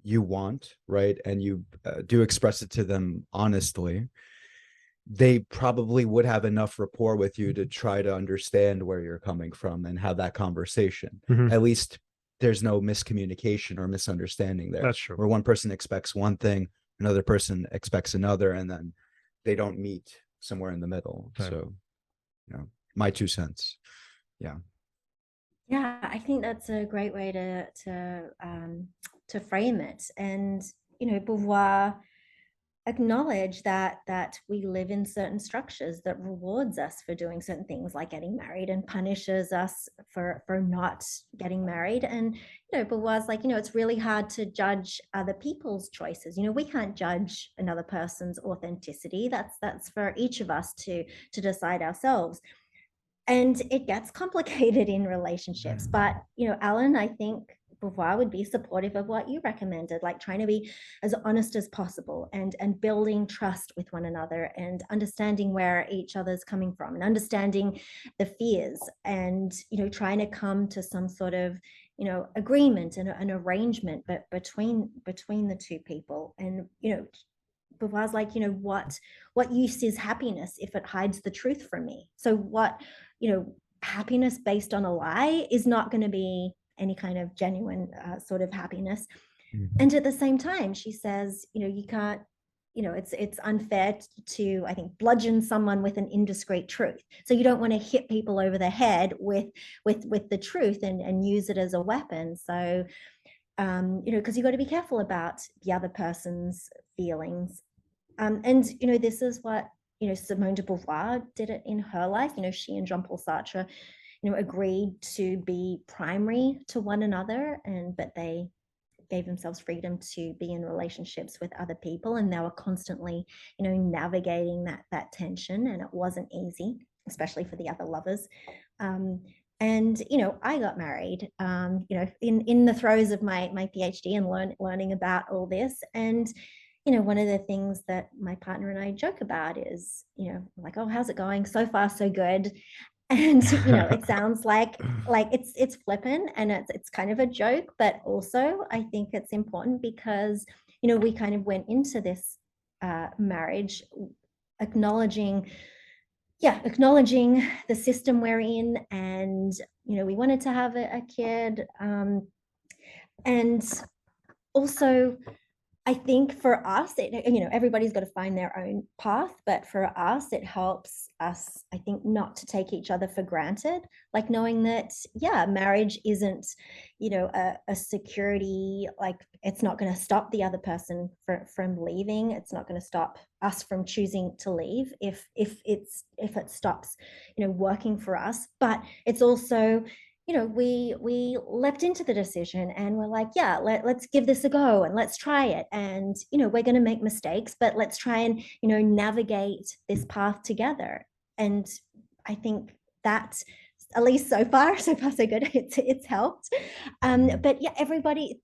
A: you want, right, and you do express it to them honestly, they probably would have enough rapport with you to try to understand where you're coming from and have that conversation. At least there's no miscommunication or misunderstanding there.
C: That's true.
A: Where one person expects one thing, another person expects another, and then they don't meet somewhere in the middle. Right. So, you know, my 2 cents. Yeah,
B: I think that's a great way to frame it. And you know, Beauvoir acknowledged that we live in certain structures that rewards us for doing certain things like getting married, and punishes us for not getting married. And you know, Beauvoir's like, you know, it's really hard to judge other people's choices. You know, we can't judge another person's authenticity. That's for each of us to decide ourselves. And it gets complicated in relationships. But, you know, Alan, I think Beauvoir would be supportive of what you recommended, like trying to be as honest as possible and building trust with one another and understanding where each other's coming from and understanding the fears and, you know, trying to come to some sort of, you know, agreement and an arrangement but between the two people. And, you know, Beauvoir's like, you know, what use is happiness if it hides the truth from me? So what, you know, happiness based on a lie is not going to be any kind of genuine sort of happiness. And at the same time, she says, you know, you can't, you know, it's unfair to, I think, bludgeon someone with an indiscreet truth. So you don't want to hit people over the head with the truth and use it as a weapon. So you know, because you've got to be careful about the other person's feelings. And, you know, this is what, you know, Simone de Beauvoir did it in her life. You know, she and Jean-Paul Sartre, you know, agreed to be primary to one another, but they gave themselves freedom to be in relationships with other people. And they were constantly, you know, navigating that tension. And it wasn't easy, especially for the other lovers. And, you know, I got married, you know, in the throes of my PhD and learning about all this. And, you know, one of the things that my partner and I joke about is, you know, like, oh, how's it going? So far, so good. And, you know, it sounds like it's flippant and it's kind of a joke, but also I think it's important because, you we kind of went into this marriage acknowledging the system we're in, and we wanted to have a kid, and also I think for us, everybody's got to find their own path, but for us, it helps us, I think, not to take each other for granted, like knowing that, marriage isn't, a security, like it's not going to stop the other person from leaving. It's not going to stop us from choosing to leave if it stops, working for us. But it's also, we leapt into the decision and we're like, let's give this a go and let's try it. And, we're going to make mistakes, but let's try and, navigate this path together. And I think that, at least so far so good, it's helped. But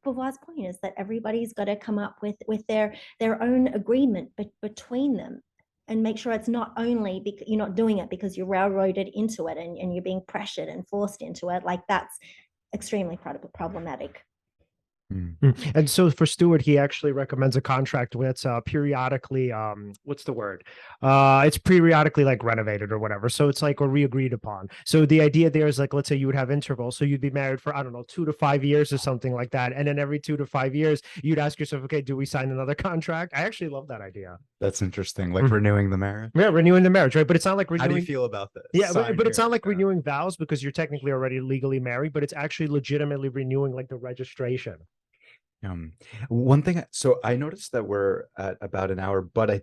B: Beauvoir's point is that everybody's got to come up with their own agreement between them, and make sure it's not only because you're not doing it because you're railroaded into it and you're being pressured and forced into it. Like, that's extremely problematic.
C: And so for Stuart, he actually recommends a contract that's periodically, what's the word? It's periodically like renovated or whatever. So it's like, or re-agreed upon. So the idea there is like, let's say you would have intervals. So you'd be married for, I don't know, 2 to 5 years or something like that. And then every 2 to 5 years, you'd ask yourself, okay, do we sign another contract? I actually love that idea.
A: That's interesting. Like renewing the marriage.
C: Yeah, renewing the marriage, right? But it's not like renewing.
A: How do you feel about this?
C: Yeah, but it's not like renewing vows because you're technically already legally married, but it's actually legitimately renewing like the registration.
A: One thing, so I noticed that we're at about an hour, but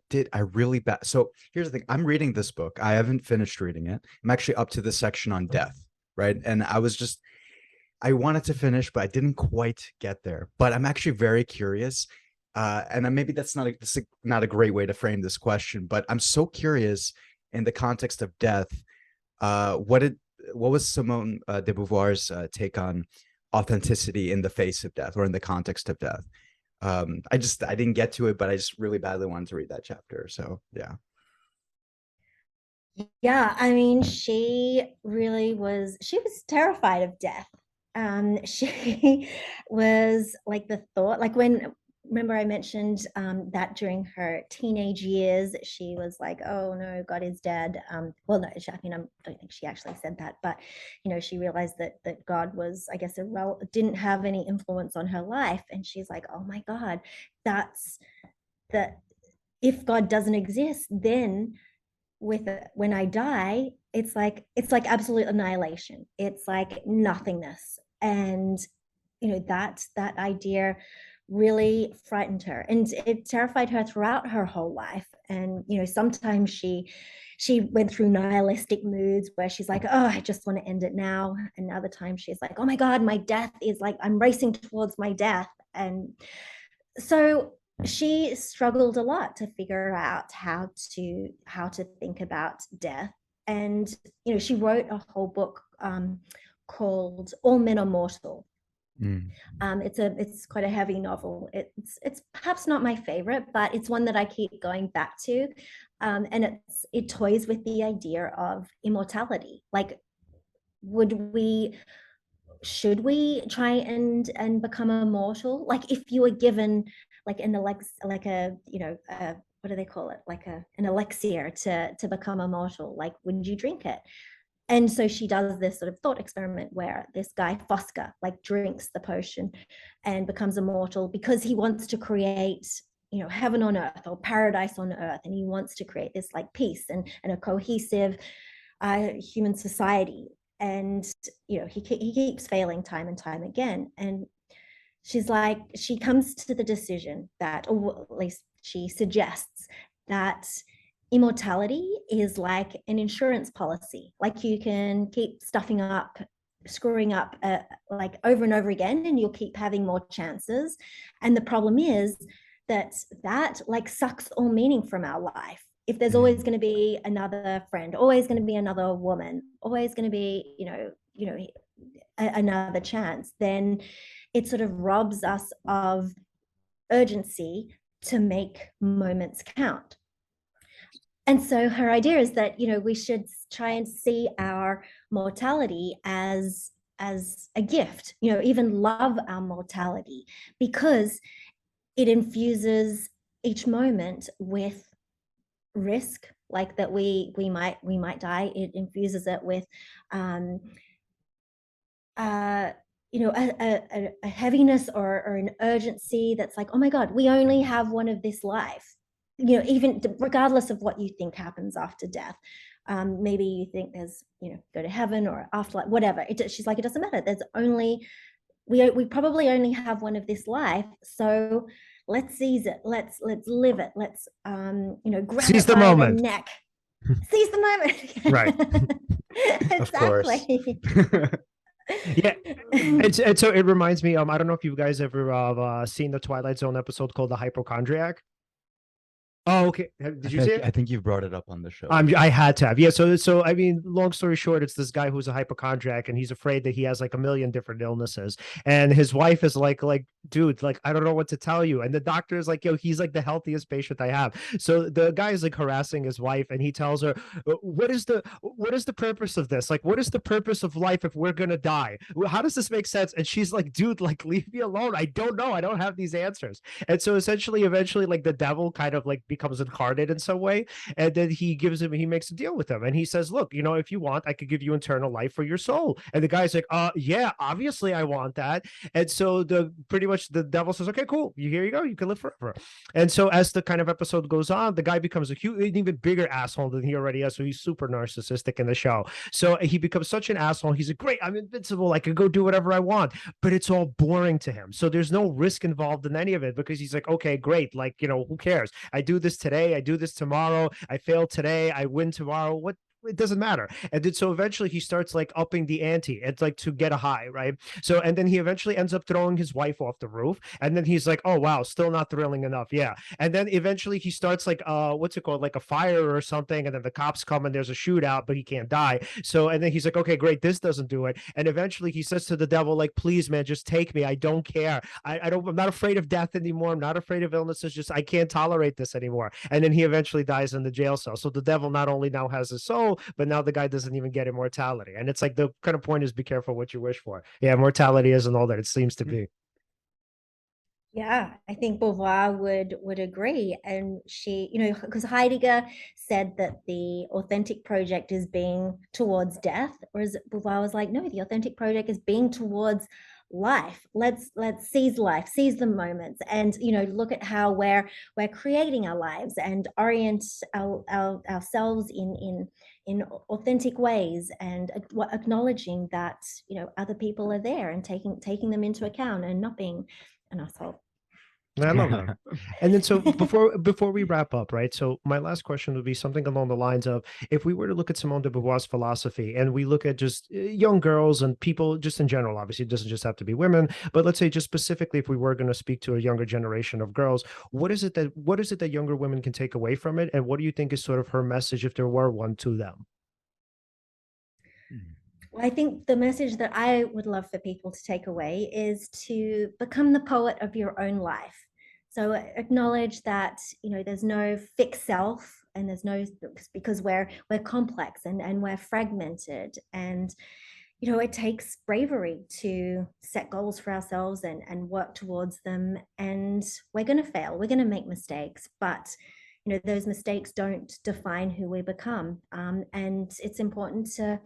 A: so here's the thing. I'm reading this book. I haven't finished reading it. I'm actually up to the section on death, right? And I wanted to finish, but I didn't quite get there. But I'm actually very curious. And maybe that's not a great way to frame this question, but I'm so curious in the context of death. What was Simone de Beauvoir's take on authenticity in the face of death, or in the context of death? I didn't get to it, but I just really badly wanted to read that chapter. So
B: I mean, she was terrified of death. She was like, the thought, like, remember I mentioned that during her teenage years, she was like, oh no, God is dead. Well, no, I don't think she actually said that, but she realized that God was, I guess, didn't have any influence on her life. And she's like, oh my God, if God doesn't exist, then when I die, it's like absolute annihilation. It's like nothingness. And that idea really frightened her, and it terrified her throughout her whole life. And sometimes she went through nihilistic moods where she's like, oh, I just want to end it now. And other times she's like, oh my God, my death is like, I'm racing towards my death. And so she struggled a lot to figure out how to think about death. And she wrote a whole book called All Men Are Mortal. It's quite a heavy novel. It's perhaps not my favorite, but it's one that I keep going back to. And it toys with the idea of immortality. Like, should we try and become immortal? Like, if you were given like what do they call it? Like an elixir to become immortal, like, would you drink it? And so she does this sort of thought experiment where this guy Fosca like drinks the potion and becomes immortal because he wants to create, heaven on earth or paradise on earth. And he wants to create this like peace and a cohesive human society. And, he keeps failing time and time again. And she comes to the decision that, or at least she suggests that immortality is like an insurance policy. Like, you can keep screwing up like over and over again, and you'll keep having more chances. And the problem is that like sucks all meaning from our life. If there's always going to be another friend, always going to be another woman, always going to be, another chance, then it sort of robs us of urgency to make moments count. And so her idea is that, we should try and see our mortality as a gift, even love our mortality, because it infuses each moment with risk, like that we might die. It infuses it with a heaviness or an urgency that's like, oh my God, we only have one of this life. Even regardless of what you think happens after death. Maybe you think there's, go to heaven or afterlife, whatever. She's like, it doesn't matter. There's only, we probably only have one of this life. So let's seize it. Let's live it. Let's, grab
C: Seize
B: it
C: the
B: by
C: moment.
B: the neck. Seize the moment.
C: Right.
B: Exactly.
C: Yeah, and so it reminds me. I don't know if you guys ever seen the Twilight Zone episode called The Hypochondriac. Oh, okay. Did you see it?
A: I think you've brought it up on the show.
C: I had to have. Yeah. So I mean, long story short, it's this guy who's a hypochondriac and he's afraid that he has like a million different illnesses. And his wife is like, dude, like, I don't know what to tell you. And the doctor is like, yo, he's like the healthiest patient I have. So the guy is like harassing his wife and he tells her, what is the purpose of this? Like, what is the purpose of life if we're going to die? How does this make sense? And she's like, dude, like, leave me alone. I don't know. I don't have these answers. And so eventually, like the devil kind of like becomes incarnate in some way. And then he makes a deal with him. And he says, look, if you want, I could give you eternal life for your soul. And the guy's like, yeah, obviously I want that. And so pretty much the devil says, okay, cool. Here you go. You can live forever. And so as the kind of episode goes on, the guy becomes an even bigger asshole than he already is. So he's super narcissistic in the show. So he becomes such an asshole. He's like, great, I'm invincible. I can go do whatever I want, but it's all boring to him. So there's no risk involved in any of it because he's like, okay, great. Like, who cares? I do this today. I do this tomorrow. I fail today. I win tomorrow. What? It doesn't matter. And then so eventually he starts like upping the ante. It's like to get a high, right? So and then he eventually ends up throwing his wife off the roof. And then he's like, oh wow, still not thrilling enough. Yeah. And then eventually he starts like what's it called? Like a fire or something. And then the cops come and there's a shootout, but he can't die. So and then he's like, okay, great, this doesn't do it. And eventually he says to the devil, like, please, man, just take me. I don't care. I'm not afraid of death anymore. I'm not afraid of illnesses. Just I can't tolerate this anymore. And then he eventually dies in the jail cell. So the devil not only now has his soul, but now the guy doesn't even get immortality. And it's like the kind of point is be careful what you wish for. Yeah, immortality isn't all that it seems to be.
B: Yeah, I think Beauvoir would agree. And she, because Heidegger said that the authentic project is being towards death, whereas Beauvoir was like, no, the authentic project is being towards life. Let's seize life, seize the moments, and look at how we're creating our lives and orient ourselves in authentic ways, and acknowledging that other people are there and taking them into account and not being an asshole.
C: I love that. And then so before we wrap up, right? So my last question would be something along the lines of, if we were to look at Simone de Beauvoir's philosophy and we look at just young girls and people just in general, obviously it doesn't just have to be women, but let's say just specifically if we were going to speak to a younger generation of girls, what is it that younger women can take away from it? And what do you think is sort of her message, if there were one, to them?
B: Well, I think the message that I would love for people to take away is to become the poet of your own life. So acknowledge that, there's no fixed self, and there's no, because we're complex and we're fragmented, and, it takes bravery to set goals for ourselves and work towards them. And we're going to fail, we're going to make mistakes, but those mistakes don't define who we become. And it's important to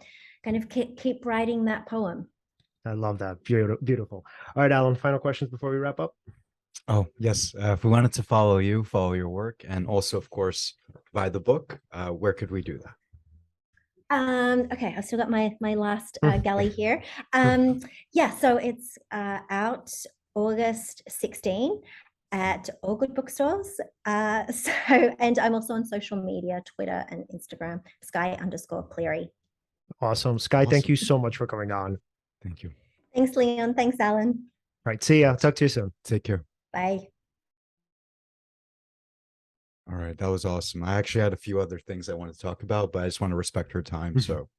B: kind of keep writing that poem.
C: I love that. Beautiful. All right, Alan, final questions before we wrap up.
A: Oh, yes. If we wanted to follow your work, and also, of course, buy the book, where could we do that?
B: Okay, I've still got my last galley here. Yeah, so it's out August 16 at all good bookstores. And I'm also on social media, Twitter and Instagram, Skye_Cleary.
C: Awesome. Skye, thank you so much for coming on.
A: Thank you.
B: Thanks, Leon. Thanks, Alan.
C: All right, see ya. Talk to you soon.
A: Take care.
B: Bye.
A: All right, that was awesome. I actually had a few other things I wanted to talk about, but I just want to respect her time. So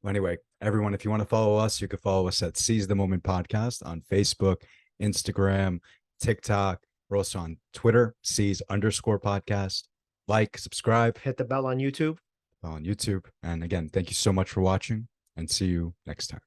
A: anyway, everyone, if you want to follow us, you can follow us at Seize the Moment Podcast on Facebook, Instagram, TikTok. We're also on Twitter, Seize_podcast. Like, subscribe.
C: Hit the bell on YouTube.
A: And again, thank you so much for watching, and see you next time.